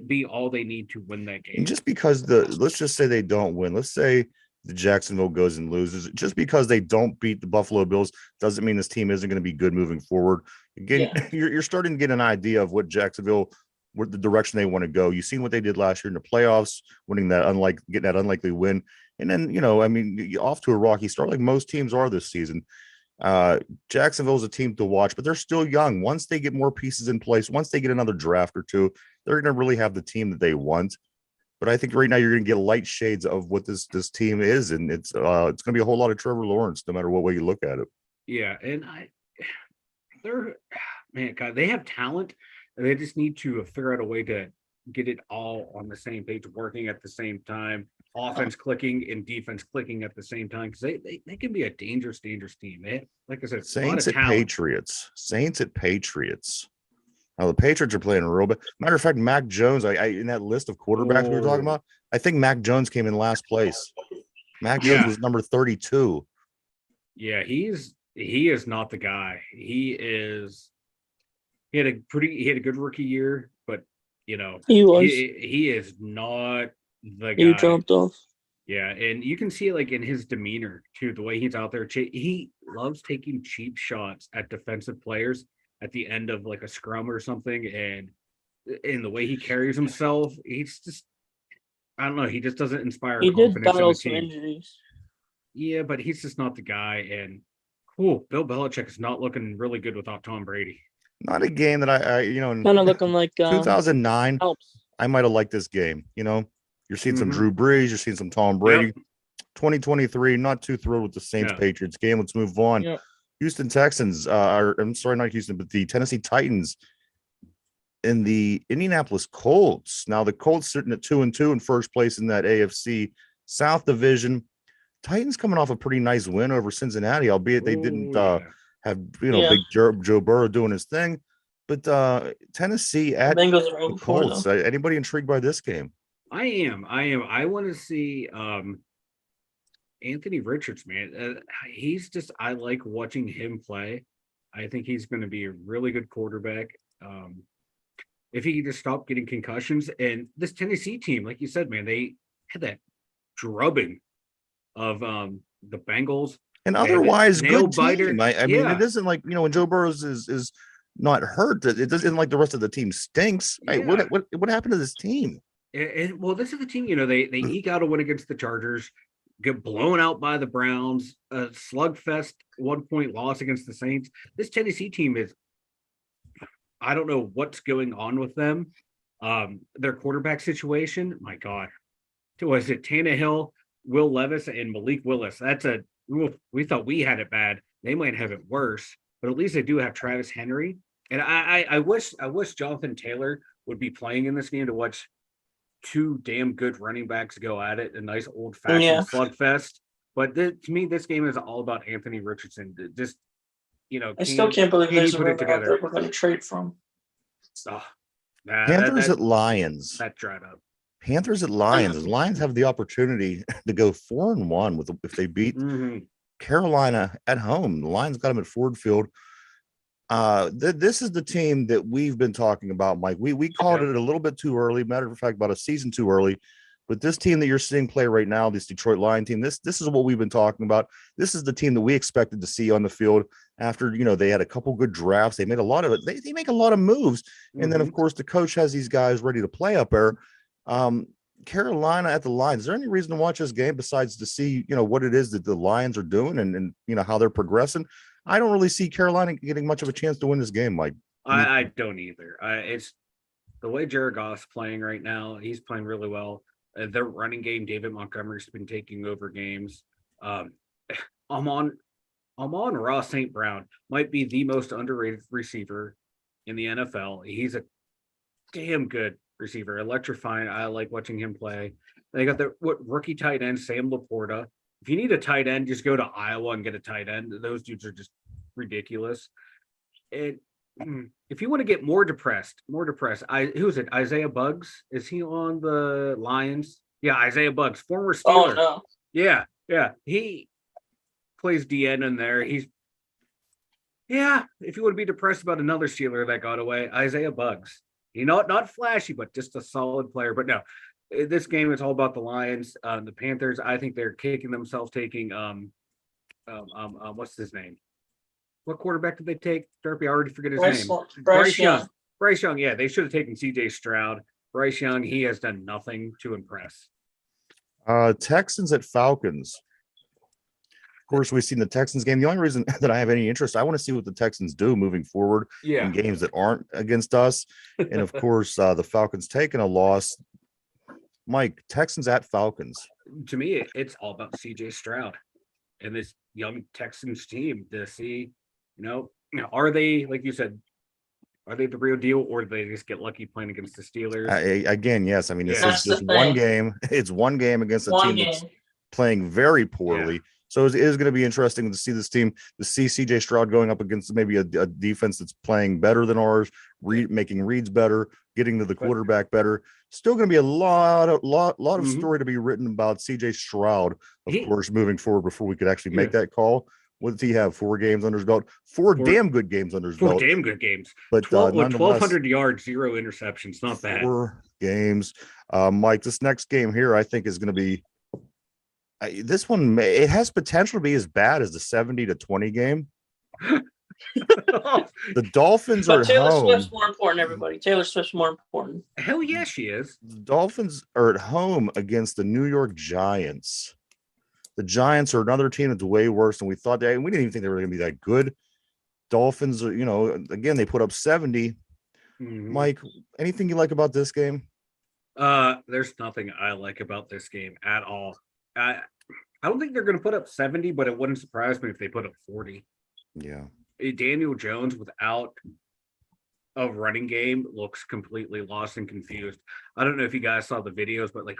be all they need to win that game. And just because let's just say they don't win. Let's say the Jacksonville goes and loses. Just because they don't beat the Buffalo Bills doesn't mean this team isn't going to be good moving forward. Again, you're starting to get an idea of what Jacksonville, what the direction they want to go. You've seen what they did last year in the playoffs, getting that unlikely win. And then, off to a rocky start like most teams are this season. Jacksonville's a team to watch, but they're still young. Once they get more pieces in place, once they get another draft or two, they're going to really have the team that they want. But I think right now you're going to get light shades of what this team is, and it's going to be a whole lot of Trevor Lawrence, no matter what way you look at it. Yeah, and God, they have talent, and they just need to figure out a way to get it all on the same page, working at the same time, offense clicking and defense clicking at the same time, because they can be a dangerous team. Like I said, Saints at Patriots. Now the Patriots are playing a real bit. Matter of fact, Mac Jones, I in that list of quarterbacks we were talking about, I think Mac Jones came in last place. Mac Jones was number 32. Yeah, he is not the guy. He had a good rookie year, but he is not the guy. You dropped off. Yeah, and you can see it like in his demeanor too, the way he's out there. He loves taking cheap shots at defensive players at the end of like a scrum or something, and in the way he carries himself, he's just, I don't know, he just doesn't inspire confidence in the team. Injuries. Yeah, but he's just not the guy. And Bill Belichick is not looking really good without Tom Brady. Not a game that I kind of looking like 2009. I might have liked this game. You're seeing some Drew Brees, you're seeing some Tom Brady. Yep. 2023, not too thrilled with the Saints Patriots game. Let's move on. Yep. Houston Texans, I'm sorry, not Houston, but the Tennessee Titans and the Indianapolis Colts. Now the Colts sitting at 2-2 in first place in that AFC South division. Titans coming off a pretty nice win over Cincinnati, albeit they didn't have big Joe Burrow doing his thing. But Tennessee at the Colts. Anybody intrigued by this game? I am. I want to see Anthony Richards, man. I like watching him play. I think he's going to be a really good quarterback. If he can just stop getting concussions. And this Tennessee team, like you said, man, they had that drubbing of the Bengals. And otherwise, good biter. Team. I mean, it isn't like, when Joe Burrows is not hurt, it doesn't like the rest of the team stinks. Right? What happened to this team? Well, this is the team, they eke out a win against the Chargers, get blown out by the Browns, a slugfest 1-point loss against the Saints. This Tennessee team is, I don't know what's going on with them. Their quarterback situation, my God. Was it Tannehill, Will Levis, and Malik Willis? We thought we had it bad. They might have it worse, but at least they do have Travis Henry. And I wish Jonathan Taylor would be playing in this game to watch two damn good running backs go at it, a nice old-fashioned slugfest. But to me, this game is all about Anthony Richardson. Just, I still can't believe there's a rumor out there we're going to trade from. Panthers at Lions. That dried up. Panthers at Lions. The Lions have the opportunity to go 4-1 if they beat Carolina at home. The Lions got them at Ford Field. This is the team that we've been talking about, Mike. We called it a little bit too early. Matter of fact, about a season too early. But this team that you're seeing play right now, this Detroit Lion team, this is what we've been talking about. This is the team that we expected to see on the field after, they had a couple good drafts. They made a lot of it. They make a lot of moves. And then, of course, the coach has these guys ready to play up there. Carolina at the Lions. Is there any reason to watch this game besides to see, what it is that the Lions are doing and how they're progressing? I don't really see Carolina getting much of a chance to win this game, Mike. I don't either. It's the way Jared Goff's playing right now. He's playing really well. Their running game, David Montgomery's been taking over games. Amon-Ra St. Brown might be the most underrated receiver in the NFL. He's a damn good receiver, electrifying. I like watching him play. They got rookie tight end, Sam Laporta. If you need a tight end, just go to Iowa and get a tight end. Those dudes are just ridiculous. And if you want to get more depressed, who is it? Isaiah Buggs? Is he on the Lions? Yeah, Isaiah Buggs, former Oh Steeler. no. Yeah. He plays DN in there. If you want to be depressed about another Steeler that got away, Isaiah Buggs. Not flashy, but just a solid player. But no, this game is all about the Lions. The Panthers, I think they're kicking themselves taking what's his name? What quarterback did they take? Derpy, I already forget his name. Bryce Young. Bryce Young, yeah, they should have taken CJ Stroud. Bryce Young, he has done nothing to impress. Texans at Falcons. Of course, we've seen the Texans game. The only reason that I have any interest, I want to see what the Texans do moving forward in games that aren't against us. And of course, the Falcons taking a loss. Mike, Texans at Falcons. To me, it's all about CJ Stroud and this young Texans team to see, are they, like you said, are they the real deal, or do they just get lucky playing against the Steelers? Again, yes. I mean, this That's is just the one thing. game. It's one game against a team that's playing very poorly. Yeah. So it is going to be interesting to see this team, to see CJ Stroud going up against maybe a defense that's playing better than ours, making reads better, getting to the quarterback better. Still going to be a lot of story to be written about CJ Stroud, of course, moving forward before we could actually make that call. What did he have? 4 games under his belt? Four damn good games under his belt. 4 damn good games. But 1,200 yards, 0 interceptions. Not bad. 4 games. Mike, this next game here, I think, is going to be this one. It has potential to be as bad as the 70-20 game. The Dolphins are at Taylor home. Swift's more important, everybody. Taylor Swift's more important. Hell yeah, she is. The Dolphins are at home against the New York Giants. The Giants are another team that's way worse than we thought. We didn't even think they were going to be that good. Dolphins are, again, they put up 70. Mike, anything you like about this game? There's nothing I like about this game at all. I don't think they're going to put up 70, but it wouldn't surprise me if they put up 40. Yeah. Daniel Jones without a running game looks completely lost and confused. I don't know if you guys saw the videos, but like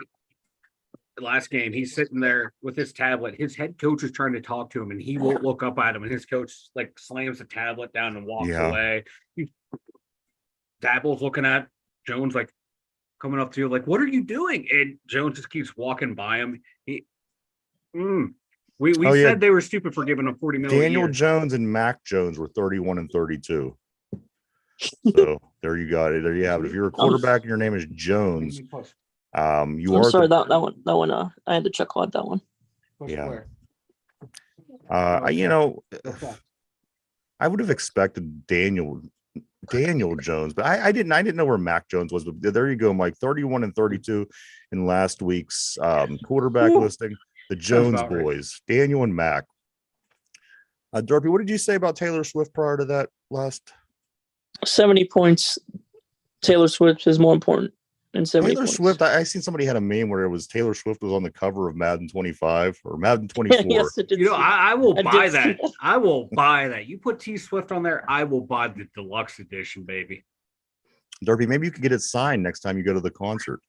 last game, he's sitting there with his tablet. His head coach is trying to talk to him, and he won't look up at him. And his coach like slams the tablet down and walks away. Dabble's looking at Jones like coming up to you, like, "What are you doing?" And Jones just keeps walking by him. We said they were stupid for giving him $40 million. Daniel Jones and Mac Jones were 31 and 32. So there you got it. There you have it. If you're a quarterback and your name is Jones, I'm sorry, that one. I had to chuckle at that one. Yeah. I would have expected Daniel Jones, but I didn't know where Mac Jones was. But there you go, Mike. 31 and 32 in last week's quarterback listing. The Jones boys, right. Daniel and Mac. Derpy, what did you say about Taylor Swift prior to that last? 70 points. Taylor Swift is more important than 70 Taylor points. Swift, I seen somebody had a meme where it was Taylor Swift was on the cover of Madden 25 or Madden 24. Yes, I will buy that. I will buy that. You put T Swift on there, I will buy the deluxe edition, baby. Derpy, maybe you could get it signed next time you go to the concert.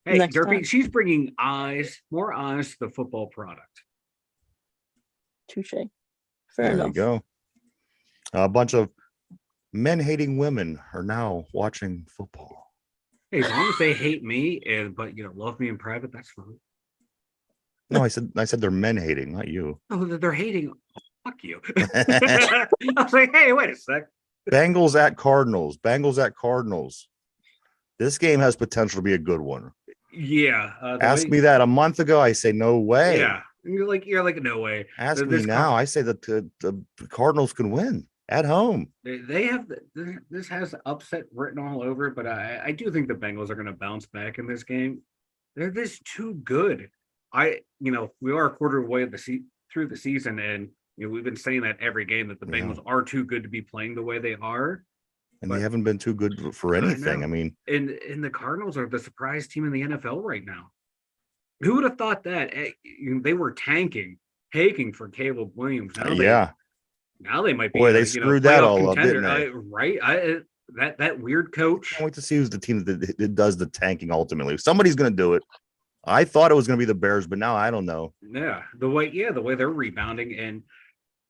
Hey, Derpy, she's bringing more eyes to the football product. Touche. Fair enough. There you go. A bunch of men-hating women are now watching football. Hey, as long as they hate me but love me in private, that's fine. No, I said they're men-hating, not you. Oh, they're hating. Fuck you. I was like, hey, wait a sec. Bengals at Cardinals. This game has potential to be a good one. Yeah. Ask me that a month ago. I say no way. Yeah. You're like no way. Ask me now. I say that the Cardinals can win at home. They have this has upset written all over it, but I do think the Bengals are going to bounce back in this game. They're just too good. We are a quarter away through the season, and we've been saying that every game that the Bengals are too good to be playing the way they are. And they haven't been too good for anything. I mean, and the Cardinals are the surprise team in the NFL right now. Who would have thought that? They were tanking for Caleb Williams. Now they might be. Boy, they screwed that all contender. up, didn't they? Right? That weird coach. I can't wait to see who's the team that does the tanking ultimately. Somebody's going to do it. I thought it was going to be the Bears, but now I don't know. Yeah, the way they're rebounding, and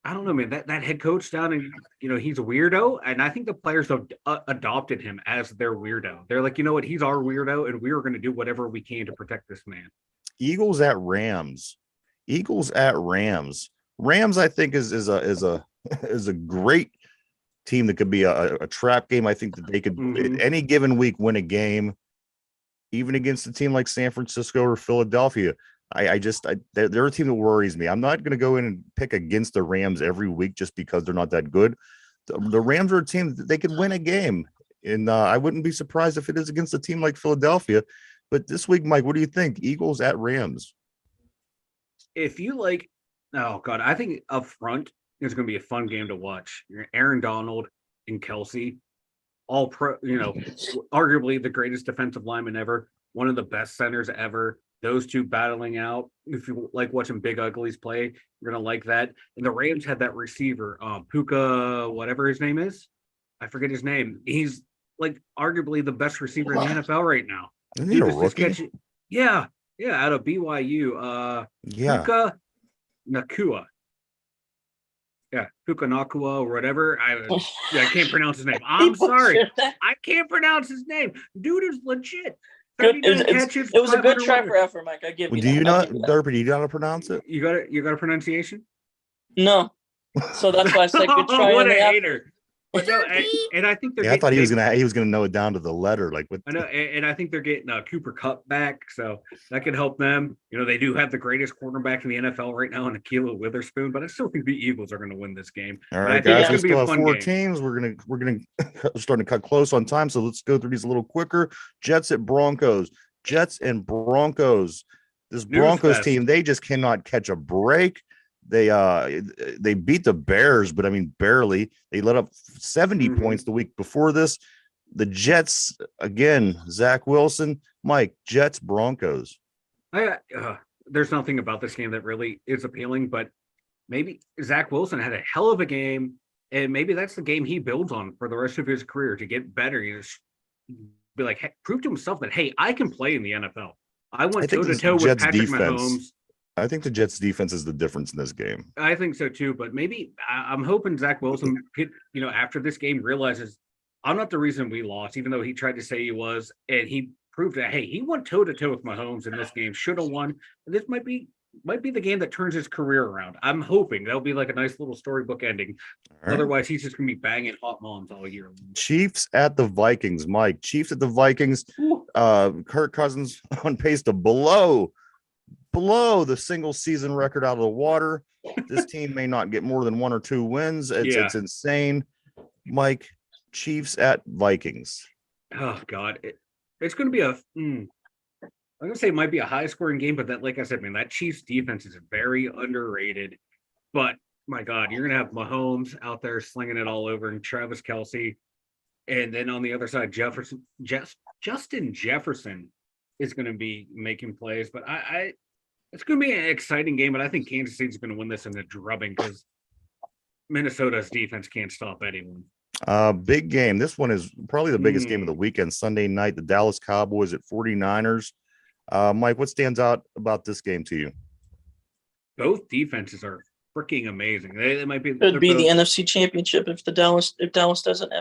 I don't know, man. That head coach down, and he's a weirdo, and I think the players have adopted him as their weirdo. They're like, you know what, he's our weirdo, and we are going to do whatever we can to protect this man. Eagles at Rams. Rams, I think is a is a great team that could be a trap game. I think that they could any given week win a game, even against a team like San Francisco or Philadelphia. They're a team that worries me. I'm not going to go in and pick against the Rams every week just because they're not that good. The Rams are a team that they could win a game, and I wouldn't be surprised if it is against a team like Philadelphia. But this week, Mike, what do you think? Eagles at Rams. If you like, oh God, I think up front it's going to be a fun game to watch. Aaron Donald and Kelsey, all pro, arguably the greatest defensive lineman ever, one of the best centers ever. Those two battling out. If you like watching big uglies play, you're gonna like that. And the Rams had that receiver, Puka, whatever his name is. I forget his name. He's like arguably the best receiver in the NFL right now. Isn't he a rookie? Yeah, out of BYU. Puka Nakua. Yeah, Puka Nakua or whatever. I can't pronounce his name. I'm sorry. I can't pronounce his name. Dude is legit. Good. It was a good try for effort, Mike. I give you. Do you know, Derpy? Do you know how to pronounce it? You got a pronunciation? No. So that's why I said good try. What a hater! But no, and I think they're. I thought he was gonna know it down to the letter, like what. I know, and I think they're getting Cooper Kupp back, so that could help them. They do have the greatest cornerback in the NFL right now, in Ahkello Witherspoon, but I still think the Eagles are going to win this game. All right, guys, we still have 4 teams. We're gonna starting to cut close on time, so let's go through these a little quicker. Jets and Broncos. This Broncos team, they just cannot catch a break. They beat the Bears, but I mean barely. They let up 70 points the week before this. The Jets again, Zach Wilson, Mike, Jets, Broncos. There's nothing about this game that really is appealing, but maybe Zach Wilson had a hell of a game, and maybe that's the game he builds on for the rest of his career to get better. Be like, hey, prove to himself that, hey, I can play in the NFL. I went toe-to-toe with Patrick Mahomes. I think the Jets defense is the difference in this game. I think so too, but maybe I'm hoping Zach Wilson, after this game realizes I'm not the reason we lost, even though he tried to say he was, and he proved that, hey, he went toe-to-toe with Mahomes in this game, should have won. This might be the game that turns his career around. I'm hoping that'll be like a nice little storybook ending. Right. Otherwise, he's just going to be banging hot moms all year long. Chiefs at the Vikings, Mike. Chiefs at the Vikings. Kirk Cousins on pace to blow the single season record out of the water. This team may not get more than 1 or 2 wins. It's insane. Mike, Chiefs at Vikings. Oh God, it's going to be I'm going to say it might be a high scoring game, but that, like I said, man, that Chiefs defense is very underrated. But my God, you're going to have Mahomes out there slinging it all over, and Travis Kelce, and then on the other side, Justin Jefferson is going to be making plays. But it's going to be an exciting game, but I think Kansas City's going to win this in a drubbing because Minnesota's defense can't stop anyone. Big game. This one is probably the biggest game of the weekend. Sunday night, the Dallas Cowboys at 49ers. Mike, what stands out about this game to you? Both defenses are freaking amazing. They might be. Could be the NFC Championship if Dallas doesn't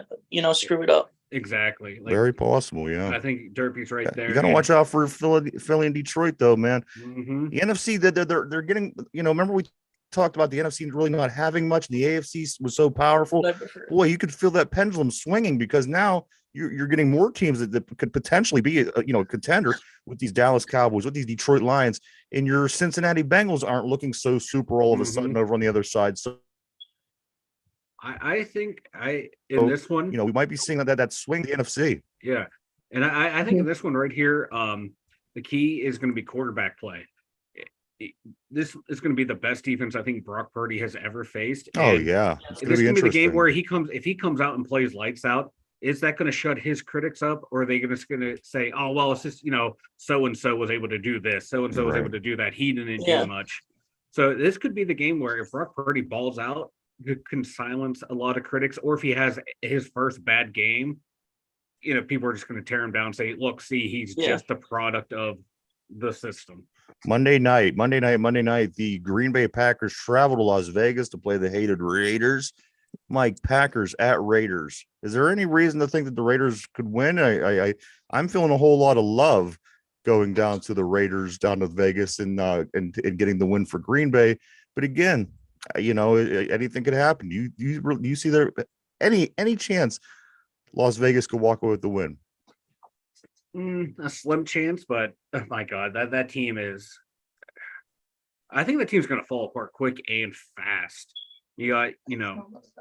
screw it up. Exactly. Very possible, yeah. I think Derpy's right there. You got to watch out for Philly and Detroit, though, man. The NFC, they're getting. Remember we talked about the NFC really not having much, and the AFC was so powerful. Boy, you could feel that pendulum swinging because now you're getting more teams that could potentially be a contender with these Dallas Cowboys, with these Detroit Lions, and your Cincinnati Bengals aren't looking so super all of a sudden over on the other side. So I think this one, we might be seeing that swing the NFC. Yeah, and I think in this one right here, the key is going to be quarterback play. This is going to be the best defense I think Brock Purdy has ever faced. Oh yeah, this is going to be the game where if he comes out and plays lights out. Is that going to shut his critics up, or are they just going to say, "Oh well, it's just so and so was able to do this, so and so was able to do that. He didn't do much." So this could be the game where if Brock Purdy balls out, it can silence a lot of critics, or if he has his first bad game, people are just going to tear him down and say, "Look, see, he's just a product of the system." Monday night, the Green Bay Packers travel to Las Vegas to play the hated Raiders. Mike, Packers at Raiders. Is there any reason to think that the Raiders could win? I'm feeling a whole lot of love going down to the Raiders down to Vegas and getting the win for Green Bay. But again, anything could happen. You see there any chance Las Vegas could walk away with the win? A slim chance, but oh my God, that team is. I think the team's going to fall apart quick and fast. You got,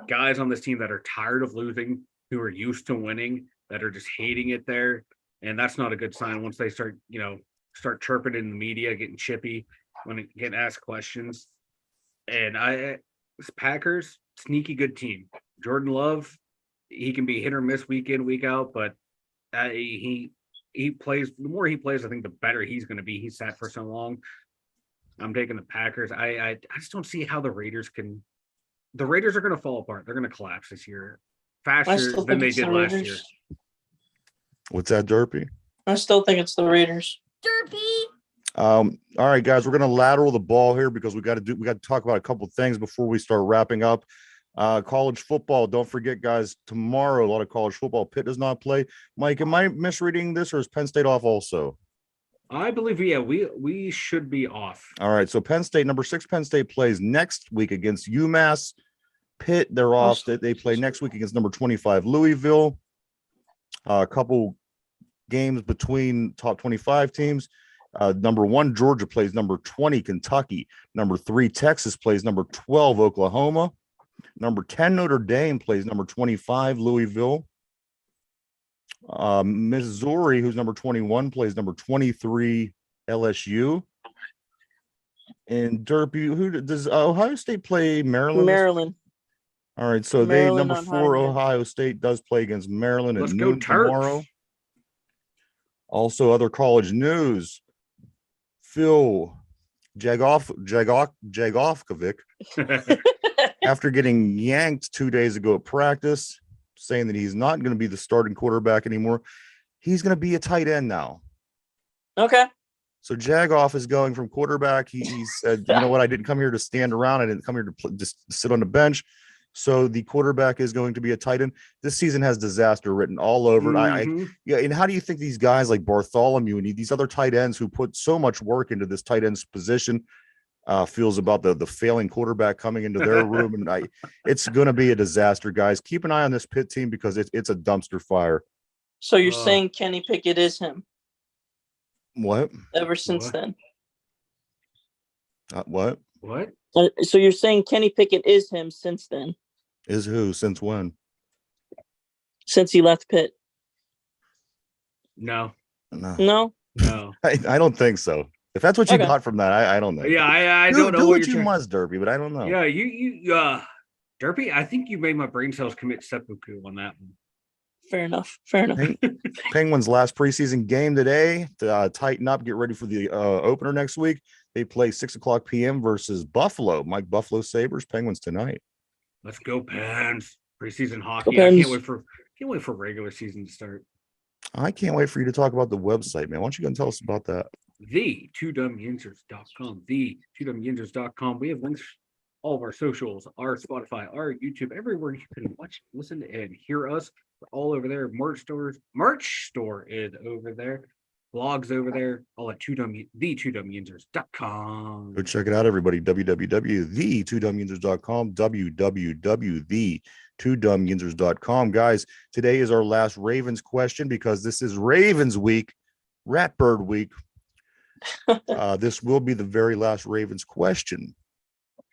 guys on this team that are tired of losing, who are used to winning, that are just hating it there, and that's not a good sign. Once they start chirping in the media, getting chippy, getting asked questions, and Packers, sneaky good team. Jordan Love, he can be hit or miss week in, week out, but he plays. The more he plays, I think the better he's going to be. He's sat for so long. I'm taking the Packers. I just don't see how the Raiders can. The Raiders are going to fall apart. They're going to collapse this year faster than they did last year. What's that, Derpy? I still think it's the Raiders. Derpy. All right, guys, we're going to lateral the ball here because we got to talk about a couple things before we start wrapping up. College football. Don't forget, guys, tomorrow, a lot of college football. Pitt does not play. Mike, am I misreading this, or is Penn State off also? I believe, we should be off. All right, so Penn State, number 6, Penn State plays next week against UMass. Pitt, they're off. They play next week against number 25, Louisville. A couple games between top 25 teams. Number 1, Georgia plays number 20, Kentucky. Number 3, Texas plays number 12, Oklahoma. Number 10, Notre Dame plays number 25, Louisville. Missouri, who's number 21, plays number 23, LSU. And Derpy, who does Ohio State play? Maryland. Maryland. All right, so Maryland number 4, Ohio State does play against Maryland at noon tomorrow. Also, other college news: Phil Jagofkovic, after getting yanked 2 days ago at practice, saying that he's not going to be the starting quarterback anymore. He's going to be a tight end now. Okay. So Jagoff is going from quarterback. He said, you know what? I didn't come here to stand around. I didn't come here to just sit on the bench. So the quarterback is going to be a tight end. This season has disaster written all over it. And how do you think these guys like Bartholomew and these other tight ends who put so much work into this tight end's position feels about the failing quarterback coming into their room? And it's going to be a disaster, guys. Keep an eye on this Pitt team because it's a dumpster fire. So you're saying Kenny Pickett is him? What? Ever since then? What? What? So you're saying Kenny Pickett is him since then? Is who? Since when? Since he left Pitt. No. No. I don't think so. If that's what you got from that, I don't know. Yeah, I don't know do what you must, Derpy, but I don't know. Yeah, you Derpy, I think you made my brain cells commit seppuku on that one. Fair enough. Penguins' last preseason game today to tighten up, get ready for the opener next week. They play 6:00 p.m. versus Buffalo. Mike Buffalo Sabres, Penguins tonight. Let's go, Pens. Preseason hockey. Pens. I can't wait for regular season to start. I can't wait for you to talk about the website, man. Why don't you go and tell us about that? The2dumyinzers.com. The2dumyinzers.com. We have links all of our socials, our Spotify, our YouTube, everywhere you can watch, listen, and hear us. We're all over there. Merch store is over there. Blogs over there. All at the2dumyinzers.com. Go check it out, everybody. www.the2dumyinzers.com. www.the2dumyinzers.com. Guys, today is our last Ravens question because this is Ravens week, Ratbird week. This will be the very last Ravens question.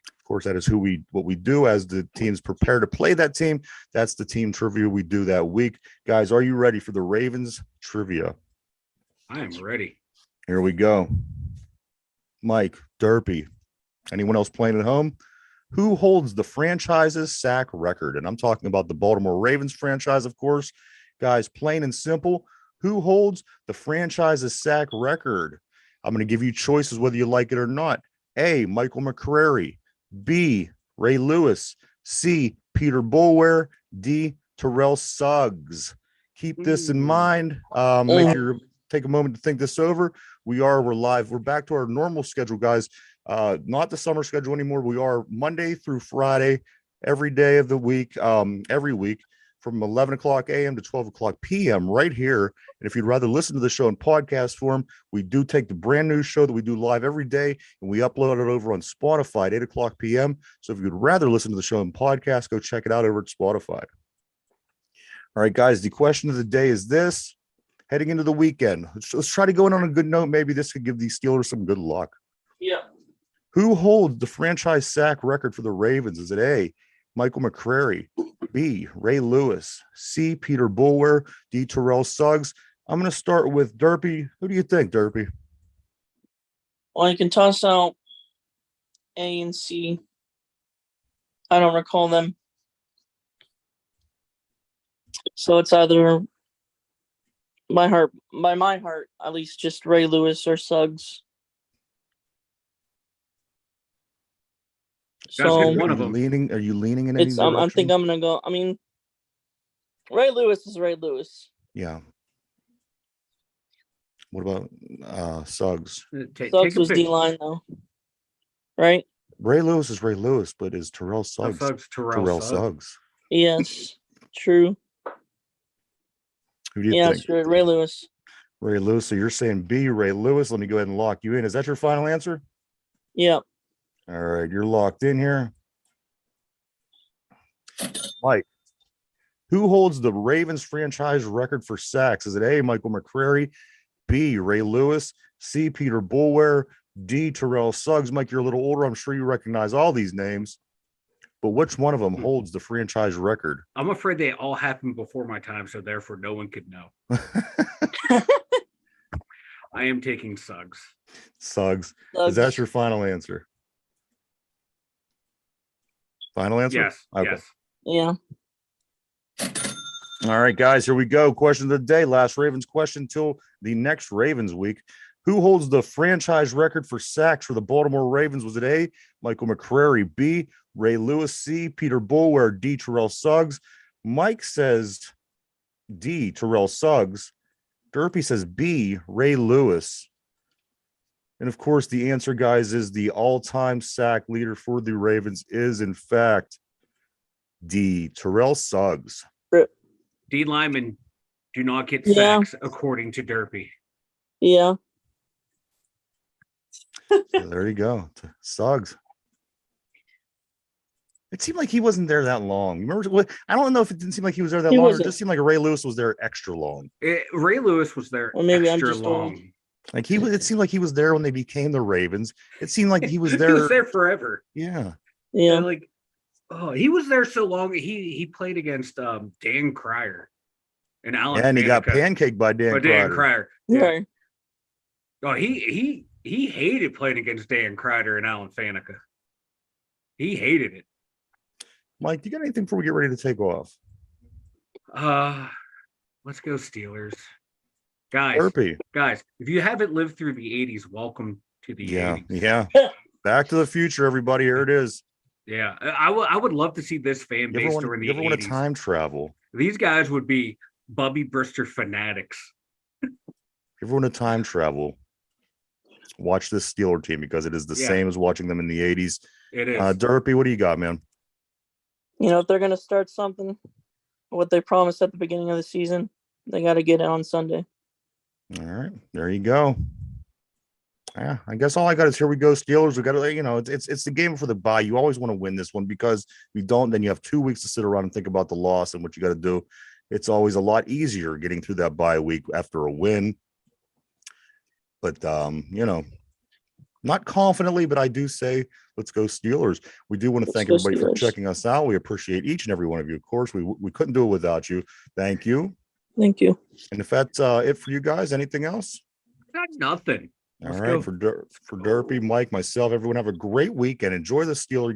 Of course, that is what we do as the teams prepare to play that team. That's the team trivia we do that week. Guys, are you ready for the Ravens trivia? I am ready. Here we go. Mike, Derpy, anyone else playing at home? Who holds the franchise's sack record? And I'm talking about the Baltimore Ravens franchise, of course. Guys, plain and simple, who holds the franchise's sack record? I'm going to give you choices whether you like it or not. A, Michael McCrary. B, Ray Lewis. C, Peter Boulware. D, Terrell Suggs. Keep this in mind. take a moment to think this over. We're live. We're back to our normal schedule, guys. Not the summer schedule anymore. We are Monday through Friday, every day of the week, every week from 11 o'clock a.m. to 12 o'clock p.m. right here. And if you'd rather listen to the show in podcast form, we do take the brand new show that we do live every day and we upload it over on Spotify at 8 o'clock p.m. So if you'd rather listen to the show in podcast, go check it out over at Spotify. All right, guys, the question of the day is this. Heading into the weekend, let's try to go in on a good note. Maybe this could give the Steelers some good luck. Yeah. Who holds the franchise sack record for the Ravens? Is it A, Michael McCrary, B, Ray Lewis, C, Peter Bulwer, D, Terrell Suggs? I'm going to start with Derpy. Who do you think, Derpy? Well, you can toss out A and C. I don't recall them. So it's either by my heart, at least just Ray Lewis or Suggs. So one of them. Are you leaning in any it's direction? I think I'm gonna go. I mean, Ray Lewis is Ray Lewis. Yeah. What about Suggs? Suggs was D-line though, right? Ray Lewis is Ray Lewis, but is Terrell Suggs Terrell Suggs? Yes, true. Who do you think? Yes, Ray Lewis. Ray Lewis. So you're saying B, Ray Lewis. Let me go ahead and lock you in. Is that your final answer? Yep. All right, you're locked in here. Mike, who holds the Ravens franchise record for sacks? Is it A, Michael McCrary, B, Ray Lewis, C, Peter Bulwer, D, Terrell Suggs? Mike, you're a little older. I'm sure you recognize all these names, but which one of them holds the franchise record? I'm afraid they all happened before my time, so therefore no one could know. I am taking Suggs. Suggs. Is that your final answer? Final answer? Yes. Okay. Yes. Yeah. All right, guys, here we go. Question of the day. Last Ravens question till the next Ravens week. Who holds the franchise record for sacks for the Baltimore Ravens? Was it A, Michael McCrary, B, Ray Lewis, C, Peter Bulwer, D, Terrell Suggs? Mike says D, Terrell Suggs. Derpy says B, Ray Lewis. And of course, the answer, guys, is the all-time sack leader for the Ravens is, in fact, D, Terrell Suggs. D linemen do not get sacks, according to Derpy. Yeah. So there you go. Suggs. It seemed like he wasn't there that long. Remember what? I don't know if it didn't seem like he was there that long, or it just seemed like Ray Lewis was there extra long. Ray Lewis was there extra long. Like it seemed like he was there when they became the Ravens. It seemed like he was there. He was there forever. Yeah. Yeah. Like, oh, he was there so long. He played against Dan Cryer and Alan. And he got pancaked by Dan Cryer. Yeah. Right. Oh, he hated playing against Dan Cryer and Alan Faneca. He hated it. Mike, you got anything before we get ready to take off? Let's go Steelers. Guys, if you haven't lived through the 80s, welcome to the 80s. Yeah. Back to the future, everybody. Here it is. Yeah. I would love to see this fan base during the 80s. Want to time travel. These guys would be Bubby Brister fanatics. Everyone to time travel. Watch this Steeler team because it is the same as watching them in the 80s. It is. Derpy, what do you got, man? You know, if they're going to start something, what they promised at the beginning of the season, they got to get it on Sunday. All right, there you go. Yeah, I guess all I got is here we go, Steelers. We got to, it's the game for the bye. You always want to win this one because if you don't, then you have 2 weeks to sit around and think about the loss and what you got to do. It's always a lot easier getting through that bye week after a win. But not confidently, but I do say let's go Steelers. We do want to thank everybody for checking us out. We appreciate each and every one of you. Of course, we couldn't do it without you. Thank you. Thank you. And if that's it for you guys, anything else? Got nothing. All right, for Derpy, Mike, myself, everyone have a great week and enjoy the Steelers.